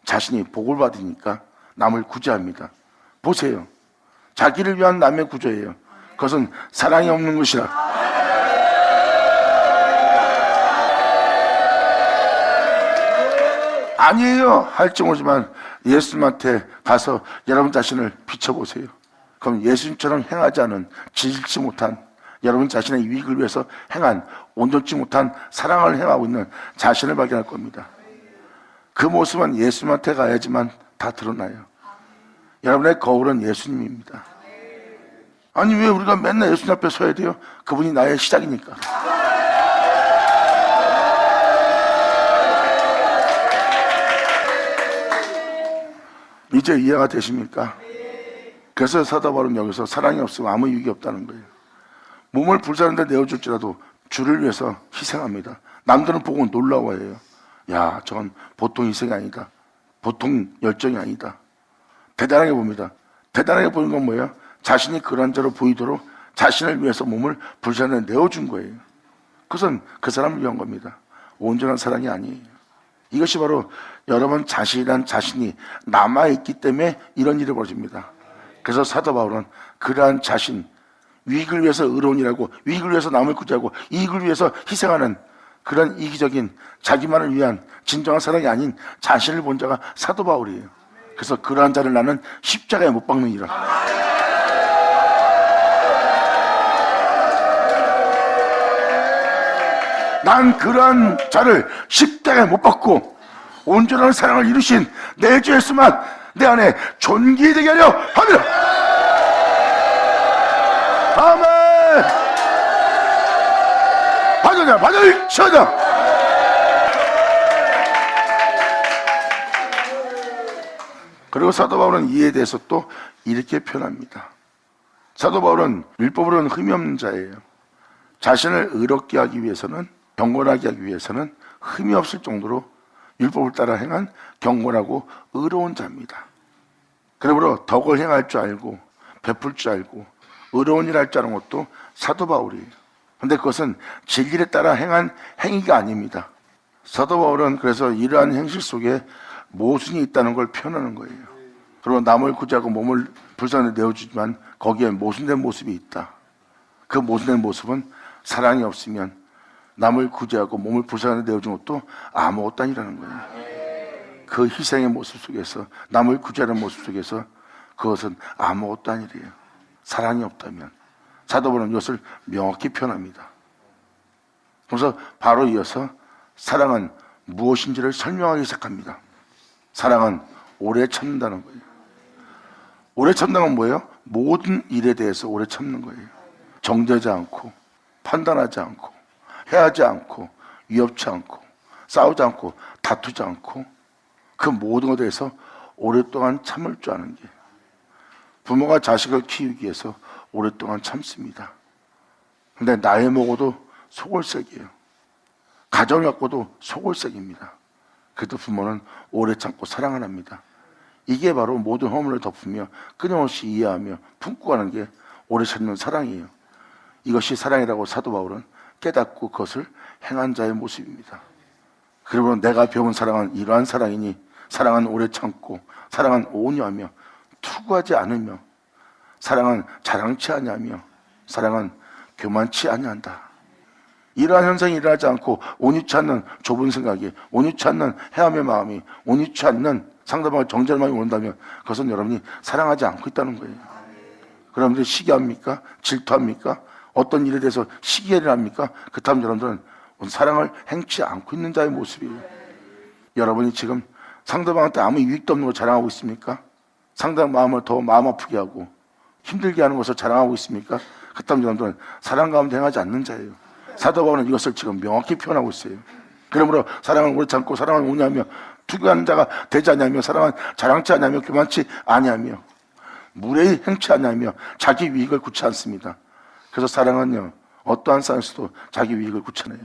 자신이 복을 받으니까 남을 구제합니다. 보세요. 자기를 위한 남의 구조예요. 그것은 사랑이 없는 것이라. 아니에요 할지 모르지만 예수님한테 가서 여러분 자신을 비춰보세요. 그럼 예수님처럼 행하지 않은, 지질지 못한, 여러분 자신의 유익을 위해서 행한, 온전치 못한 사랑을 행하고 있는 자신을 발견할 겁니다. 그 모습은 예수님한테 가야지만 다 드러나요. 여러분의 거울은 예수님입니다. 아니 왜 우리가 맨날 예수님 앞에 서야 돼요? 그분이 나의 시작이니까. 이제 이해가 되십니까? 그래서 사도 바울은 여기서 사랑이 없으면 아무 유익이 없다는 거예요. 몸을 불사르는 데 내어줄지라도 주를 위해서 희생합니다. 남들은 보고 놀라워해요. 야, 저건 보통 희생이 아니다, 보통 열정이 아니다. 대단하게 봅니다. 대단하게 보는 건 뭐예요? 자신이 그런 자로 보이도록 자신을 위해서 몸을 불사르는 데 내어준 거예요. 그것은 그 사람을 위한 겁니다. 온전한 사랑이 아니에요. 이것이 바로 여러분 자신이란 자신이 남아있기 때문에 이런 일이 벌어집니다. 그래서 사도 바울은 그러한 자신, 유익을 위해서 의로운 일하고, 유익을 위해서 남을 구제하고, 이익을 위해서 희생하는 그런 이기적인 자기만을 위한 진정한 사랑이 아닌 자신을 본 자가 사도 바울이에요. 그래서 그러한 자를 나는 십자가에 못 박느니라. 난 그러한 자를 십자가에 못 박고 온전한 사랑을 이루신 내 주 예수만 내 안에 존귀되게 하려 합니다. 아멘. 쳐자, 바다를 쳐자. 그리고 사도 바울은 이에 대해서 또 이렇게 표현합니다. 사도 바울은 율법으로는 흠이 없는 자예요. 자신을 의롭게 하기 위해서는, 경건하게 하기 위해서는 흠이 없을 정도로 율법을 따라 행한 경건하고 의로운 자입니다. 그러므로 덕을 행할 줄 알고 베풀 줄 알고 의로운 일 할 줄 아는 것도 사도 바울이에요. 그런데 그것은 진리를 따라 행한 행위가 아닙니다. 사도 바울은 그래서 이러한 행실 속에 모순이 있다는 걸 표현하는 거예요. 그리고 남을 구제하고 몸을 불쌍히 내어주지만 거기에 모순된 모습이 있다. 그 모순된 모습은 사랑이 없으면 남을 구제하고 몸을 불쌍히 내어준 것도 아무것도 아니라는 거예요. 그 희생의 모습 속에서, 남을 구제하는 모습 속에서 그것은 아무것도 아니래요. 사랑이 없다면. 사도 바울은 이것을 명확히 표현합니다. 그래서 바로 이어서 사랑은 무엇인지를 설명하기 시작합니다. 사랑은 오래 참는다는 거예요. 오래 참는 건 뭐예요? 모든 일에 대해서 오래 참는 거예요. 정죄하지 않고, 판단하지 않고, 해하지 않고, 위협치 않고, 싸우지 않고, 다투지 않고, 그 모든 것에 대해서 오랫동안 참을 줄 아는 게, 부모가 자식을 키우기 위해서 오랫동안 참습니다. 근데 나이 먹어도 속을색이에요. 가정을 갖고도 속을색입니다. 그래도 부모는 오래 참고 사랑을 합니다. 이게 바로 모든 허물을 덮으며 끊임없이 이해하며 품고 가는 게 오래 참는 사랑이에요. 이것이 사랑이라고 사도 바울은 깨닫고 그것을 행한 자의 모습입니다. 그러므로 내가 배운 사랑은 이러한 사랑이니, 사랑은 오래 참고, 사랑은 온유하며, 투구하지 않으며, 사랑은 자랑치 아니하며, 사랑은 교만치 아니한다. 이러한 현상이 일어나지 않고 온유치 않는 좁은 생각이, 온유치 않는 해함의 마음이, 온유치 않는 상대방을 정죄할 마음이 온다면 그것은 여러분이 사랑하지 않고 있다는 거예요. 그럼 여러분들이 시기합니까? 질투합니까? 어떤 일에 대해서 시기를 합니까? 그렇다면 여러분들은 사랑을 행치 않고 있는 자의 모습이에요. 여러분이 지금 상대방한테 아무 유익도 없는 걸 자랑하고 있습니까? 상대방 마음을 더 마음 아프게 하고 힘들게 하는 것을 자랑하고 있습니까? 그렇다면 여러분들은 사랑 가운데 행하지 않는 자예요. 사도 바울은 이것을 지금 명확히 표현하고 있어요. 그러므로 사랑은 오래 참고, 사랑은 온유하며, 투구하는 자가 되지 아니하며, 사랑은 자랑치 아니하며, 교만치 아니하며, 무례히 행치 아니하며, 자기 위익을 구치 않습니다. 그래서 사랑은요, 어떠한 상황에서도 자기 위익을 구치해요.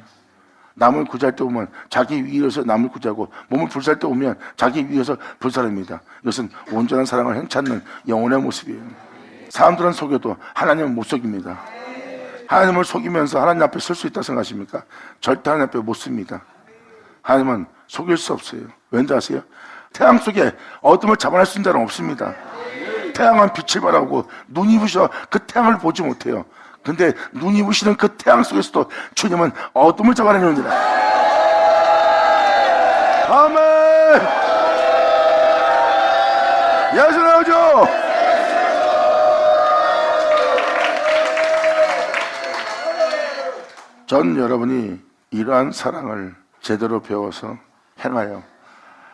남을 구제할 때 보면 자기 위익을 위해서 남을 구제하고, 몸을 불살할 때 보면 자기 위익을 위해서 불살합니다. 이것은 온전한 사랑을 행치 않는 영혼의 모습이에요. 사람들은 속여도 하나님은 못 속입니다. 하나님을 속이면서 하나님 앞에 설 수 있다고 생각하십니까? 절대 하나님 앞에 못 씁니다. 하나님은 속일 수 없어요. 왠지 아세요? 태양 속에 어둠을 잡아낼 수 있는 자는 없습니다. 태양은 빛을 발하고 눈이 부셔 그 태양을 보지 못해요. 근데 눈이 부시는 그 태양 속에서도 주님은 어둠을 잡아내는 자다. 아멘. 예수 나오죠. 전 여러분이 이러한 사랑을 제대로 배워서 행하여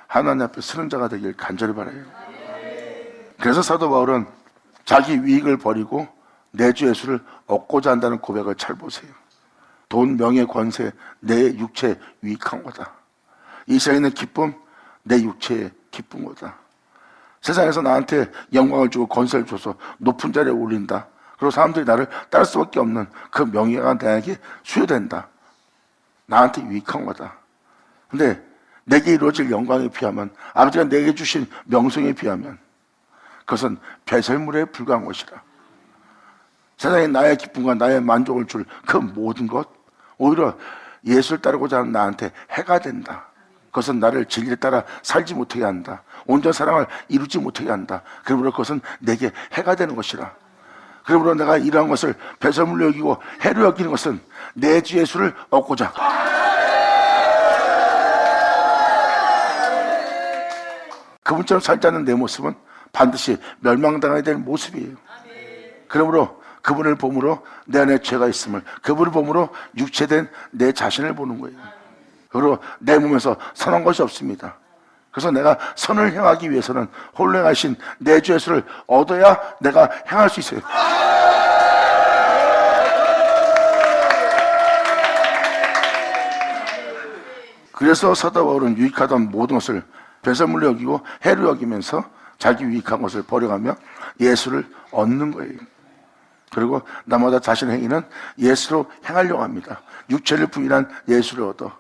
하나님 앞에 서는 자가 되길 간절히 바라요. 그래서 사도 바울은 자기 위익을 버리고 내 주 예수를 얻고자 한다는 고백을 잘 보세요. 돈, 명예, 권세, 내 육체에 유익한 거다. 이 세상에 있는 기쁨, 내 육체에 기쁜 거다. 세상에서 나한테 영광을 주고 권세를 줘서 높은 자리에 올린다. 그리고 사람들이 나를 따를 수밖에 없는 그 명예가 나에게 수여된다. 나한테 유익한 거다. 근데 내게 이루어질 영광에 비하면, 아버지가 내게 주신 명성에 비하면 그것은 배설물에 불과한 것이라. 세상에 나의 기쁨과 나의 만족을 줄 그 모든 것, 오히려 예수를 따르고자 하는 나한테 해가 된다. 그것은 나를 진리에 따라 살지 못하게 한다. 온전한 사랑을 이루지 못하게 한다. 그러므로 그것은 내게 해가 되는 것이라. 그러므로 내가 이러한 것을 배설물로 여기고 해로 여기는 것은 내 주 예수를 얻고자. 그분처럼 살지 않는 내 모습은 반드시 멸망당해야 될 모습이에요. 그러므로 그분을 봄으로 내 안에 죄가 있음을, 그분을 봄으로 육체된 내 자신을 보는 거예요. 그리고 내 몸에서 선한 것이 없습니다. 그래서 내가 선을 행하기 위해서는 홀로 행하신 내 주 예수를 얻어야 내가 행할 수 있어요. 그래서 사도 바울은 유익하던 모든 것을 배설물로 여기고 해로 여기면서 자기 유익한 것을 버려가며 예수를 얻는 거예요. 그리고 나마다 자신의 행위는 예수로 행하려고 합니다. 육체를 부인한 예수를 얻어,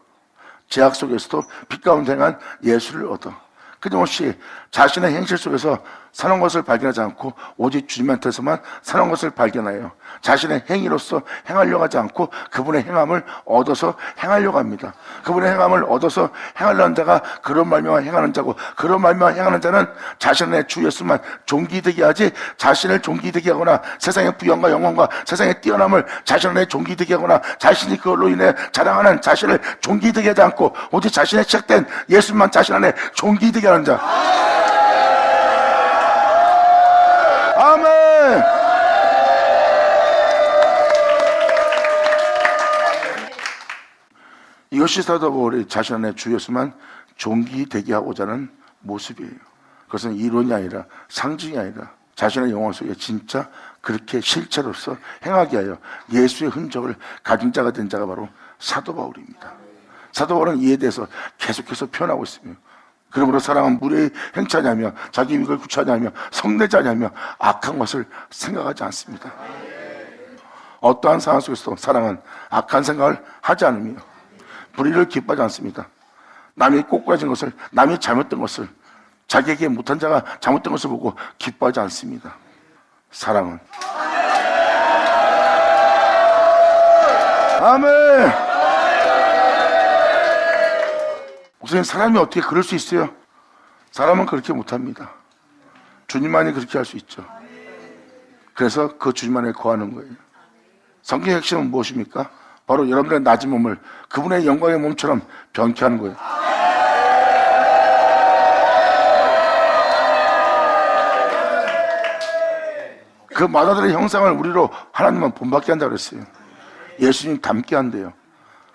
제약 속에서도 빛 가운데 행한 예수를 얻어, 끊임없이 자신의 행실 속에서 사는 것을 발견하지 않고 오직 주님한테서만 사는 것을 발견하여 자신의 행위로서 행하려고 하지 않고 그분의 행함을 얻어서 행하려고 합니다. 그분의 행함을 얻어서 행하려는 자가 그런 말미암아 행하는 자고, 그런 말미암아 행하는 자는 자신의 주 예수만 존귀되게 하지 자신을 존귀되게 하거나 세상의 부영과 영광과 세상의 뛰어남을 자신 안에 존귀되게 하거나 자신이 그걸로 인해 자랑하는 자신을 존귀되게 하지 않고 오직 자신의 시작된 예수만 자신 안에 존귀되게 하는 자. 아멘. 이것이 사도 바울이 자신 안에 주 예수만 존귀되게 하고자 하는 모습이에요. 그것은 이론이 아니라 상징이 아니라 자신의 영혼 속에 진짜 그렇게 실체로서 행하게 하여 예수의 흔적을 가진 자가 된 자가 바로 사도 바울입니다. 사도 바울은 이에 대해서 계속해서 표현하고 있으며, 그러므로 사랑은 무례의 행차냐며 자기 유익을 구차하냐며 성내자냐며 악한 것을 생각하지 않습니다. 어떠한 상황 속에서도 사랑은 악한 생각을 하지 않으며 불의를 기뻐하지 않습니다. 남이 꼬꾸라진 것을, 남이 잘못된 것을, 자기에게 못한 자가 잘못된 것을 보고 기뻐하지 않습니다. 사랑은 아멘. 목사님, 사람이 어떻게 그럴 수 있어요? 사람은 그렇게 못합니다. 주님만이 그렇게 할 수 있죠. 그래서 그 주님만에 거하는 거예요. 성경의 핵심은 무엇입니까? 바로 여러분들의 낮은 몸을 그분의 영광의 몸처럼 변케 하는 거예요. 그 마다들의 형상을 우리로 하나님은 본받게 한다고 그랬어요. 예수님 닮게 한대요.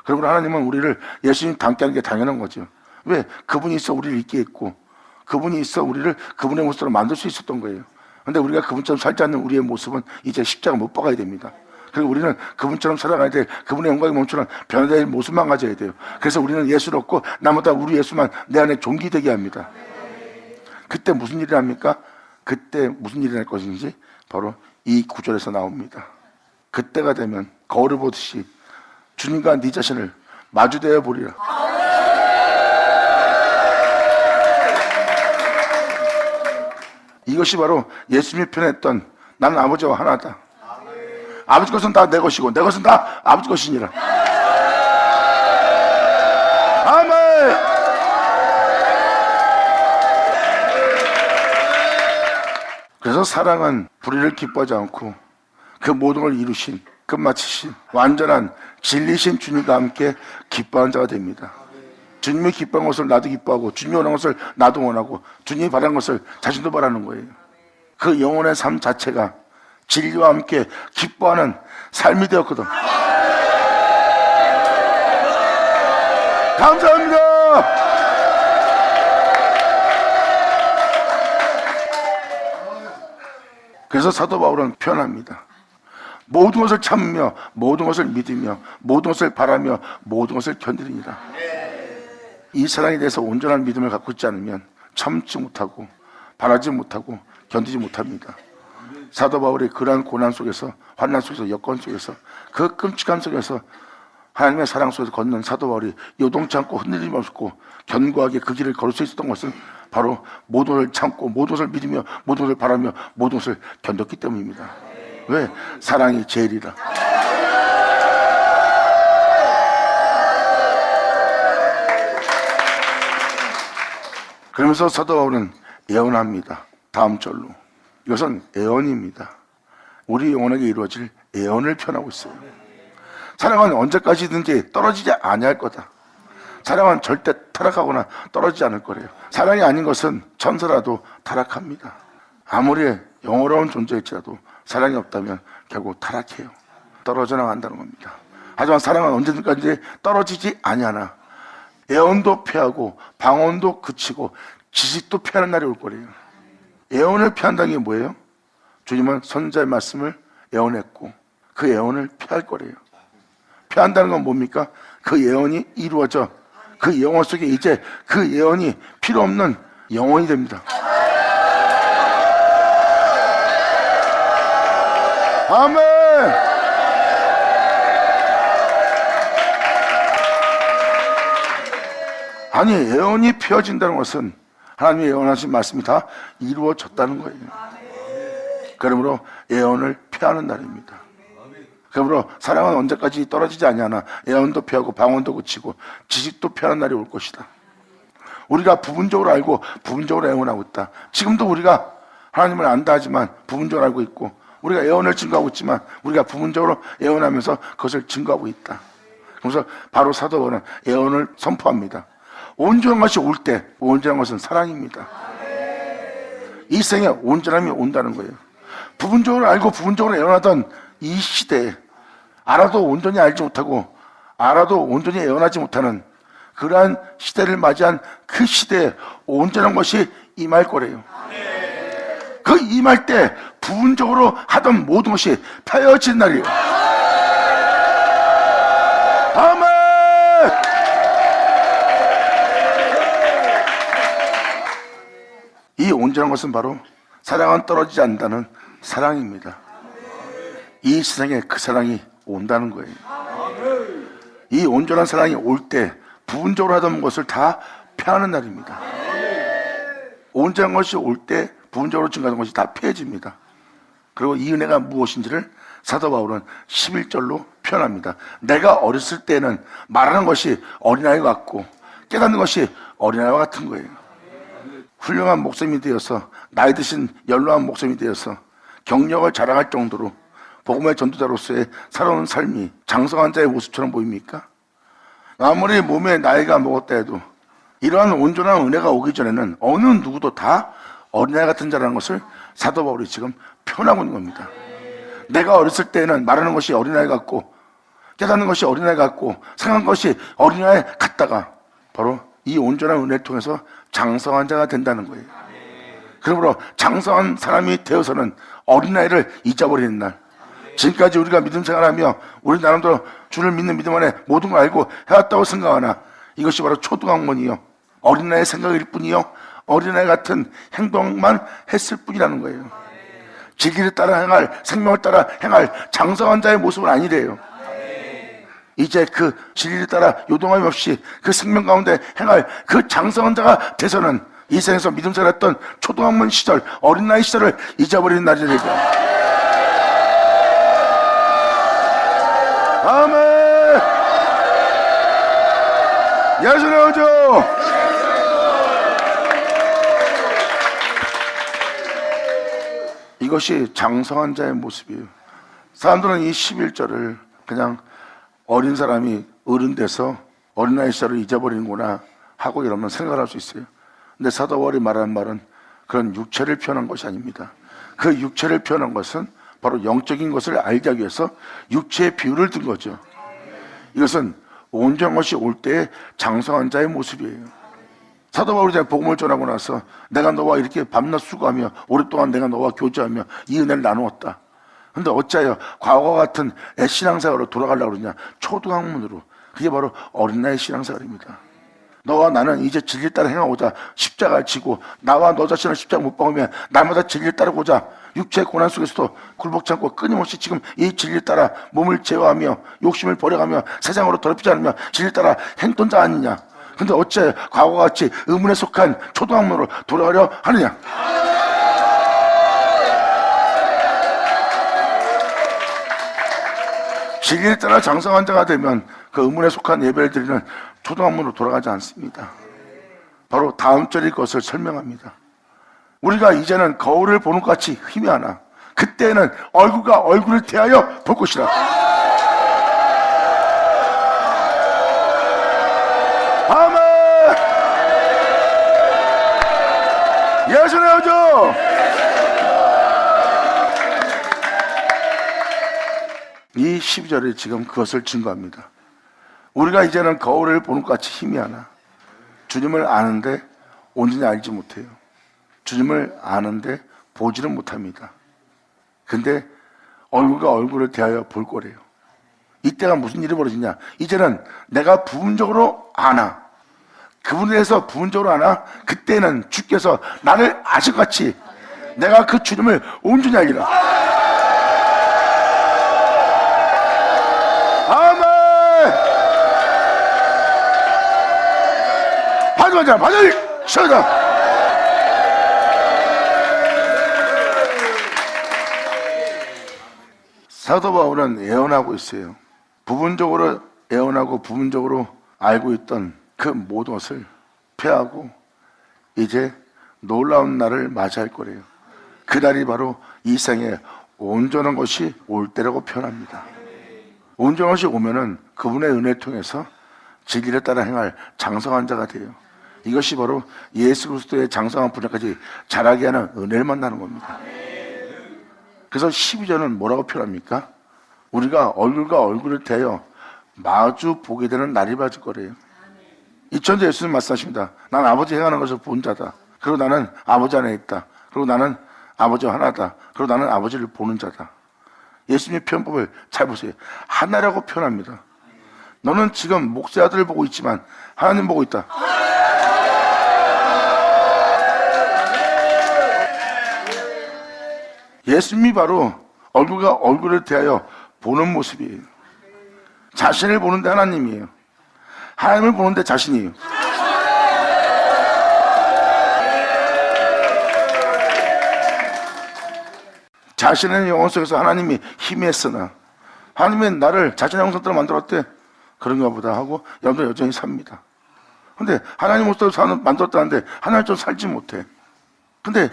그러므로 하나님은 우리를 예수님 닮게 하는 게 당연한 거죠. 왜? 그분이 있어 우리를 있게 했고, 그분이 있어 우리를 그분의 모습으로 만들 수 있었던 거예요. 그런데 우리가 그분처럼 살지 않는 우리의 모습은 이제 십자가 못 박아야 됩니다. 그리고 우리는 그분처럼 살아가야 될, 그분의 영광의 몸처럼 변화될 모습만 가져야 돼요. 그래서 우리는 예수를 얻고 나보다 우리 예수만 내 안에 존귀되게 합니다. 그때 무슨 일이 납니까? 그때 무슨 일이 날 것인지 바로 이 구절에서 나옵니다. 그때가 되면 거울을 보듯이 주님과 네 자신을 마주대어 보리라. 이것이 바로 예수님이 표현했던 나는 아버지와 하나다. 아버지 것은 다 내 것이고 내 것은 다 아버지 것이니라. 아멘. 그래서 사랑은 불의를 기뻐하지 않고 그 모든 걸 이루신, 끝마치신, 완전한 진리신 주님과 함께 기뻐하는 자가 됩니다. 주님이 기뻐한 것을 나도 기뻐하고, 주님이 원하는 것을 나도 원하고, 주님이 바라는 것을 자신도 바라는 거예요. 그 영혼의 삶 자체가 진리와 함께 기뻐하는 삶이 되었거든. 감사합니다. 그래서 사도 바울은 표현합니다. 모든 것을 참으며 모든 것을 믿으며 모든 것을 바라며 모든 것을 견디느니라. 이 사랑에 대해서 온전한 믿음을 갖고 있지 않으면 참지 못하고 바라지 못하고 견디지 못합니다. 사도 바울이 그러한 고난 속에서, 환난 속에서, 여건 속에서, 그 끔찍함 속에서 하나님의 사랑 속에서 걷는 사도 바울이 요동치 않고 흔들림 없고 견고하게 그 길을 걸을 수 있었던 것은 바로 모든 것을 참고 모든 것을 믿으며 모든 것을 바라며 모든 것을 견뎠기 때문입니다. 왜? 사랑이 제일이라. 그러면서 사도 바울은 예언합니다. 다음 절로. 이것은 예언입니다. 우리 영혼에게 이루어질 예언을 표현하고 있어요. 사랑은 언제까지든지 떨어지지 아니할 거다. 사랑은 절대 타락하거나 떨어지지 않을 거래요. 사랑이 아닌 것은 천사라도 타락합니다. 아무리 영어로운 존재일지라도 사랑이 없다면 결국 타락해요. 떨어져 나간다는 겁니다. 하지만 사랑은 언제든지 떨어지지 아니하나 예언도 피하고 방언도 그치고 지식도 피하는 날이 올 거래요. 예언을 피한다는 게 뭐예요? 주님은 선지자의 말씀을 예언했고 그 예언을 피할 거래요. 피한다는 건 뭡니까? 그 예언이 이루어져 그 영혼 속에 이제 그 예언이 필요 없는 영혼이 됩니다. 아멘. 아니, 예언이 펴진다는 것은 하나님의 예언하신 말씀이 다 이루어졌다는 거예요. 그러므로 예언을 펴하는 날입니다. 그러므로 사랑은 언제까지 떨어지지 아니하나 예언도 펴고 방언도 고치고 지식도 펴하는 날이 올 것이다. 우리가 부분적으로 알고 부분적으로 예언하고 있다. 지금도 우리가 하나님을 안다 하지만 부분적으로 알고 있고, 우리가 예언을 증거하고 있지만 우리가 부분적으로 예언하면서 그것을 증거하고 있다. 그래서 바로 사도 바울은 예언을 선포합니다. 온전한 것이 올 때, 온전한 것은 사랑입니다. 이 생에 온전함이 온다는 거예요. 부분적으로 알고 부분적으로 예언하던 이 시대에 알아도 온전히 알지 못하고 알아도 온전히 예언하지 못하는 그러한 시대를 맞이한 그 시대에 온전한 것이 임할 거래요. 그 임할 때 부분적으로 하던 모든 것이 펴어진 날이에요. 아멘. 이 온전한 것은 바로 사랑은 떨어지지 않는다는 사랑입니다. 이 세상에 그 사랑이 온다는 거예요. 이 온전한 사랑이 올 때 부분적으로 하던 것을 다 펴하는 날입니다. 온전한 것이 올 때 부분적으로 증가하는 것이 다 펴집니다. 그리고 이 은혜가 무엇인지를 사도 바울은 11절로 표현합니다. 내가 어렸을 때는 말하는 것이 어린아이 같고 깨닫는 것이 어린아이와 같은 거예요. 훌륭한 목사님이 되어서 나이 드신 연로한 목사님이 되어서 경력을 자랑할 정도로 복음의 전도자로서의 살아오는 삶이 장성한 자의 모습처럼 보입니까? 아무리 몸에 나이가 먹었다 해도 이러한 온전한 은혜가 오기 전에는 어느 누구도 다 어린아이 같은 자라는 것을 사도 바울이 지금 표현하고 있는 겁니다. 내가 어렸을 때는 말하는 것이 어린아이 같고 깨닫는 것이 어린아이 같고 생각하는 것이 어린아이 같다가 바로 이 온전한 은혜를 통해서 장성한 자가 된다는 거예요. 그러므로 장성한 사람이 되어서는 어린아이를 잊어버리는 날, 지금까지 우리가 믿음 생활하며 우리 나름대로 주를 믿는 믿음 안에 모든 걸 알고 해왔다고 생각하나 이것이 바로 초등학문이요, 어린아이의 생각일 뿐이요, 어린아이 같은 행동만 했을 뿐이라는 거예요. 진리를 따라 행할, 생명을 따라 행할 장성한 자의 모습은 아니래요. 이제 그 진리를 따라 요동함이 없이 그 생명 가운데 행할 그 장성한 자가 돼서는 이 생에서 믿음 생활했던 초등학문 시절, 어린아이 시절을 잊어버리는 날이 되죠. 아멘. 예수의 오죠. 이것이 장성한 자의 모습이에요. 사람들은 이 11절을 그냥 어린 사람이 어른 돼서 어린아이 시절을 잊어버리는구나 하고 이러면 생각할 수 있어요. 근데 사도 바울이 말하는 말은 그런 육체를 표현한 것이 아닙니다. 그 육체를 표현한 것은 바로 영적인 것을 알기 위해서 육체의 비유를 든 거죠. 이것은 온전한 것이 올 때의 장성한 자의 모습이에요. 사도 바울이 복음을 전하고 나서 내가 너와 이렇게 밤낮 수고하며 오랫동안 내가 너와 교제하며 이 은혜를 나누었다. 근데 어찌하여 과거 같은 신앙생활로 돌아가려고 그러냐? 초등학문으로. 그게 바로 어린아이 신앙생활입니다. 너와 나는 이제 진리를 따라 행하고자 십자가를 지고 나와 너 자신을 십자가 못 박으면 날마다 진리를 따르고자 육체의 고난 속에서도 굴복치 않고 끊임없이 지금 이 진리를 따라 몸을 제어하며 욕심을 버려가며 세상으로 더럽히지 않으며 진리를 따라 행ton 자 아니냐? 근데 어째 과거와 같이 의문에 속한 초등학문으로 돌아가려 하느냐? 진리를 따라 장성한 자가 되면 그 의문에 속한 예배를 드리는 초등학문으로 돌아가지 않습니다. 바로 다음 절일 것을 설명합니다. 우리가 이제는 거울을 보는 것 같이 희미하나 그때는 얼굴과 얼굴을 대하여 볼 것이라. 아멘. 예수의 오죠. 이 12절이 지금 그것을 증거합니다. 우리가 이제는 거울을 보는 것 같이 희미하나 주님을 아는데 온전히 알지 못해요. 주님을 아는데 보지는 못합니다. 근데 얼굴과 얼굴을 대하여 볼 거래요. 이때가 무슨 일이 벌어지냐? 이제는 내가 부분적으로 아나 그분에 대해서 부분적으로 하나 그때는 주께서 나를 아실같이 내가 그 주님을 온전히 알리라. 아멘. 반주하자 반주 시작하자. 사도 바울은 예언하고 있어요. 부분적으로 예언하고 부분적으로 알고 있던 그 모든 것을 폐하고 이제 놀라운 날을 맞이할 거래요. 그 날이 바로 이 생에 온전한 것이 올 때라고 표현합니다. 온전한 것이 오면은 그분의 은혜를 통해서 진리를 따라 행할 장성한 자가 돼요. 이것이 바로 예수 그리스도의 장성한 분야까지 자라게 하는 은혜를 만나는 겁니다. 그래서 12절은 뭐라고 표현합니까? 우리가 얼굴과 얼굴을 대하여 마주 보게 되는 날이 맞을 거래요. 2000년 예수님 말씀하십니다. 난 아버지 행하는 것을 본 자다. 그리고 나는 아버지 안에 있다. 그리고 나는 아버지와 하나다. 그리고 나는 아버지를 보는 자다. 예수님의 표현법을 잘 보세요. 하나라고 표현합니다. 너는 지금 목사의 아들을 보고 있지만 하나님 보고 있다. 예수님이 바로 얼굴과 얼굴을 대하여 보는 모습이에요. 자신을 보는데 하나님이에요. 하나님을 보는데 자신이에요. 자신의 영혼 속에서 하나님이 힘이 했으나 하나님은 나를 자신의 형상대로 만들었대. 그런가 보다 하고 여러분 여전히 삽니다. 근데 하나님 모습으로 만들었다는데 하나님처럼 살지 못해. 근데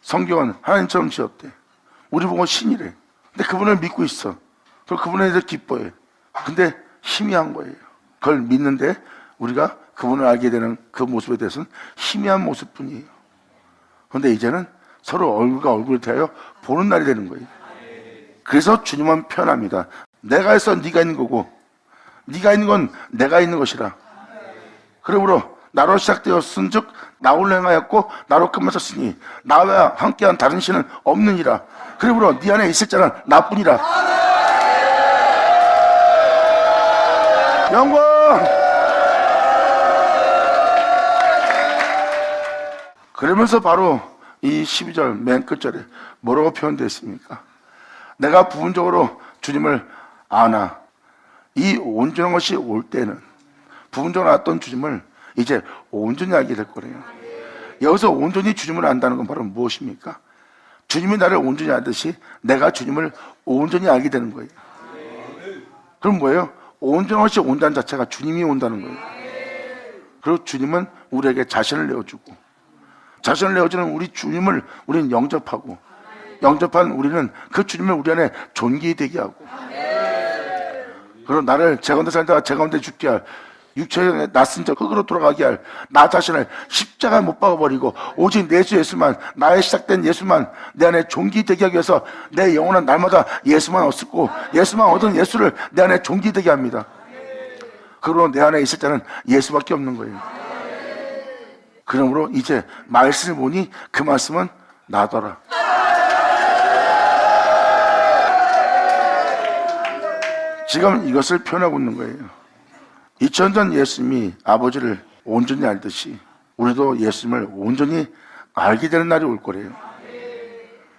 성경은 하나님처럼 지었대. 우리 보고 신이래. 근데 그분을 믿고 있어. 그리고 그분에 대해서 기뻐해. 근데 희미한 거예요. 그걸 믿는데 우리가 그분을 알게 되는 그 모습에 대해서는 희미한 모습뿐이에요. 그런데 이제는 서로 얼굴과 얼굴을 대하여 보는 날이 되는 거예요. 그래서 주님은 표현합니다. 내가 해서 네가 있는 거고 네가 있는 건 내가 있는 것이라. 그러므로 나로 시작되었은 즉 나로 행하였고 나로 끝마쳤으니 나와 함께한 다른 신은 없느니라. 그러므로 네 안에 있을 자는 나뿐이라. 영광. 그러면서 바로 이 12절 맨 끝절에 뭐라고 표현되어 있습니까? 내가 부분적으로 주님을 아나 이 온전한 것이 올 때는 부분적으로 알았던 주님을 이제 온전히 알게 될 거래요. 여기서 온전히 주님을 안다는 건 바로 무엇입니까? 주님이 나를 온전히 알듯이 내가 주님을 온전히 알게 되는 거예요. 그럼 뭐예요? 온전한 것이 온다는 자체가 주님이 온다는 거예요. 그리고 주님은 우리에게 자신을 내어주고 자신을 내어주는 우리 주님을 우리는 영접하고 영접한 우리는 그 주님을 우리 안에 존귀되게 하고 그리고 나를 제 가운데 살다가 제 가운데 죽게 할 육체에 낯선 자 흙으로 돌아가게 할 나 자신을 십자가에 못 박아버리고 오직 내 주 예수만 나의 시작된 예수만 내 안에 존귀되게 하기 위해서 내 영혼은 날마다 예수만 얻고 예수만 얻은 예수를 내 안에 존귀되게 합니다. 그러므로 내 안에 있을 자는 예수밖에 없는 거예요. 그러므로 이제 말씀을 보니 그 말씀은 나더라. 지금 이것을 표현하고 있는 거예요. 2000년 예수님이 아버지를 온전히 알듯이 우리도 예수님을 온전히 알게 되는 날이 올 거래요.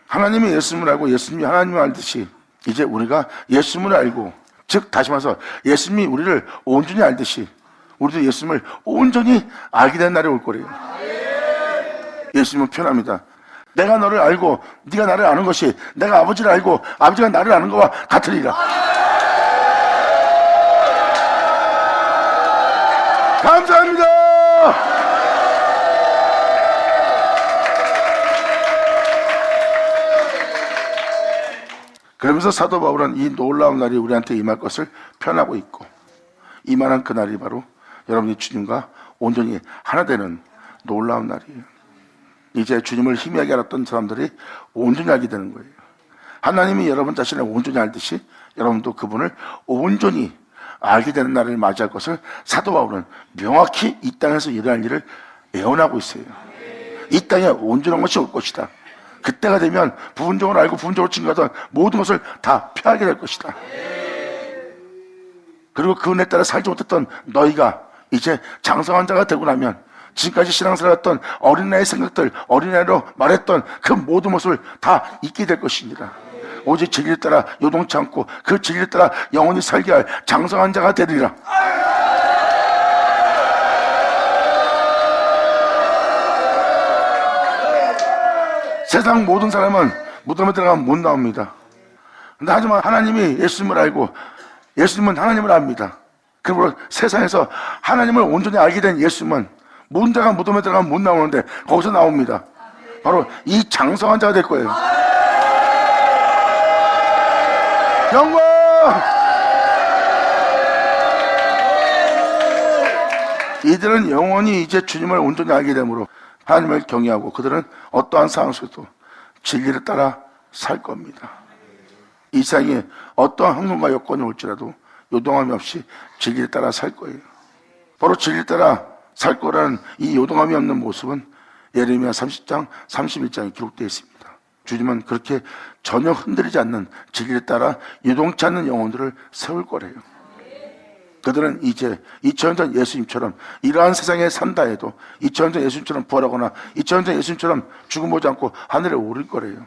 하나님이 예수님을 알고 예수님이 하나님을 알듯이 이제 우리가 예수님을 알고 즉 다시 말해서 예수님이 우리를 온전히 알듯이 우리도 예수님을 온전히 알게 되는 날이 올 거래요. 예수님은 표현합니다. 내가 너를 알고 네가 나를 아는 것이 내가 아버지를 알고 아버지가 나를 아는 것과 같으리라. 감사합니다. 그러면서 사도 바울은 이 놀라운 날이 우리한테 임할 것을 표현하고 있고 임하는 그 날이 바로 여러분이 주님과 온전히 하나 되는 놀라운 날이에요. 이제 주님을 희미하게 알았던 사람들이 온전히 알게 되는 거예요. 하나님이 여러분 자신을 온전히 알듯이 여러분도 그분을 온전히 알게 되는 날을 맞이할 것을 사도 바울은 명확히 이 땅에서 일어날 일을 예언하고 있어요. 이 땅에 온전한 것이 올 것이다. 그때가 되면 부분적으로 알고 부분적으로 증거하던 모든 것을 다 펴하게 될 것이다. 그리고 그 은혜에 따라 살지 못했던 너희가 이제 장성한 자가 되고 나면 지금까지 신앙생활했던 어린아이의 생각들, 어린아이로 말했던 그 모든 모습을 다 잊게 될 것입니다. 오직 진리를 따라 요동치 않고 그 진리를 따라 영원히 살게 할 장성한 자가 되리라. 세상 모든 사람은 무덤에 들어가면 못 나옵니다. 근데 하지만 하나님이 예수님을 알고 예수님은 하나님을 압니다. 그러므로 세상에서 하나님을 온전히 알게 된 예수님은 모든 자가 무덤에 들어가면 못 나오는데 거기서 나옵니다. 바로 이 장성한 자가 될 거예요. 영광! 이들은 영원히 이제 주님을 온전히 알게 되므로 하나님을 경외하고 그들은 어떠한 상황 속에도 진리를 따라 살 겁니다. 이 세상에 어떠한 환경과 여건이 올지라도 요동함이 없이 진리를 따라 살 거예요. 바로 진리를 따라 살 거라는 이 요동함이 없는 모습은 예레미야 30장 31장에 기록되어 있습니다. 주님은 그렇게 전혀 흔들리지 않는 진리를 따라 요동치 않는 영혼들을 세울 거래요. 그들은 이제 2000년 전 예수님처럼 이러한 세상에 산다 해도 2000년 전 예수님처럼 부활하거나 2000년 전 예수님처럼 죽음 보지 않고 하늘에 오를 거래요.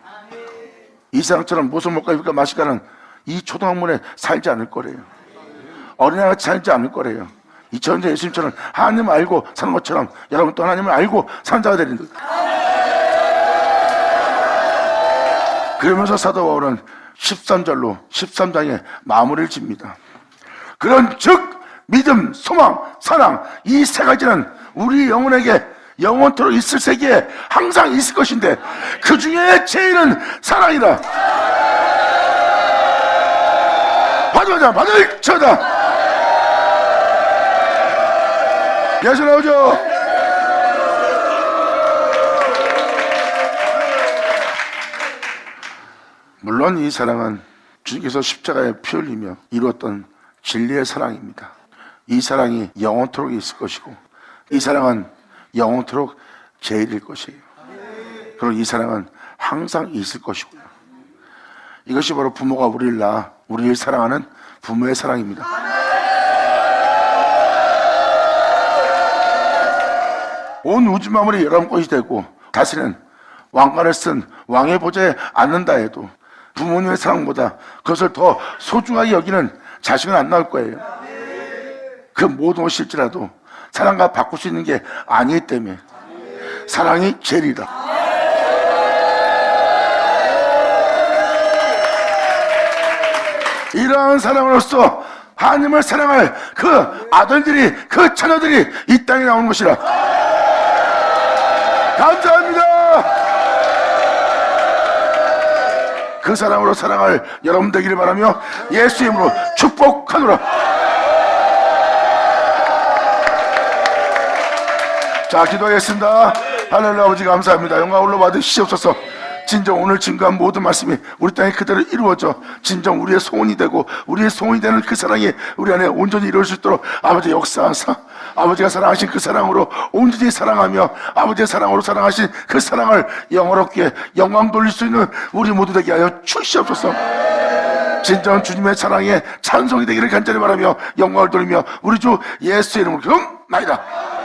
이 세상처럼 무슨 먹고 입을까 마실까는 이 초등학문에 살지 않을 거래요. 어린아이같이 살지 않을 거래요. 2000년 전 예수님처럼 하나님을 알고 사는 것처럼 여러분 또 하나님을 알고 사는 자가 되는 거예요. 그러면서 사도 바울은 13절로 13장에 마무리를 짓니다. 그런 즉 믿음, 소망, 사랑 이 세 가지는 우리 영혼에게 영원토록 있을 세계에 항상 있을 것인데 그 중에 제일은 사랑이다. 받아자 받을 쳐다. 예수 나오죠. 물론 이 사랑은 주님께서 십자가에 피 흘리며 이루었던 진리의 사랑입니다. 이 사랑이 영원토록 있을 것이고 이 사랑은 영원토록 제일일 것이에요. 그리고 이 사랑은 항상 있을 것이고요. 이것이 바로 부모가 우리를 사랑하는 부모의 사랑입니다. 온 우주 만물이 여러분 것이 되고 다시는 왕관을 쓴 왕의 보좌에 앉는다 해도 부모님의 사랑보다 그것을 더 소중하게 여기는 자식은 안 나올 거예요. 그 모든 것일지라도 사랑과 바꿀 수 있는 게 아니기 때문에 사랑이 제일이다. 이러한 사랑으로서 하나님을 사랑할 그 아들들이 그 자녀들이 이 땅에 나오는 것이라. 감사합니다. 그 사랑으로 사랑할 여러분 되기를 바라며 예수 이름으로 축복하노라. 자, 기도하겠습니다. 하늘의 아버지 감사합니다. 영광 올라 받으시옵소서. 진정 오늘 증거한 모든 말씀이 우리 땅에 그대로 이루어져 진정 우리의 소원이 되고 우리의 소원이 되는 그 사랑이 우리 안에 온전히 이루어질 수 있도록 아버지 역사하사 아버지가 사랑하신 그 사랑으로 온전히 사랑하며 아버지의 사랑으로 사랑하신 그 사랑을 영원롭게 영광 돌릴 수 있는 우리 모두 되게 하여 주시옵소서. 진정한 주님의 사랑에 찬송이 되기를 간절히 바라며 영광을 돌리며 우리 주 예수의 이름으로 기도하옵나이다.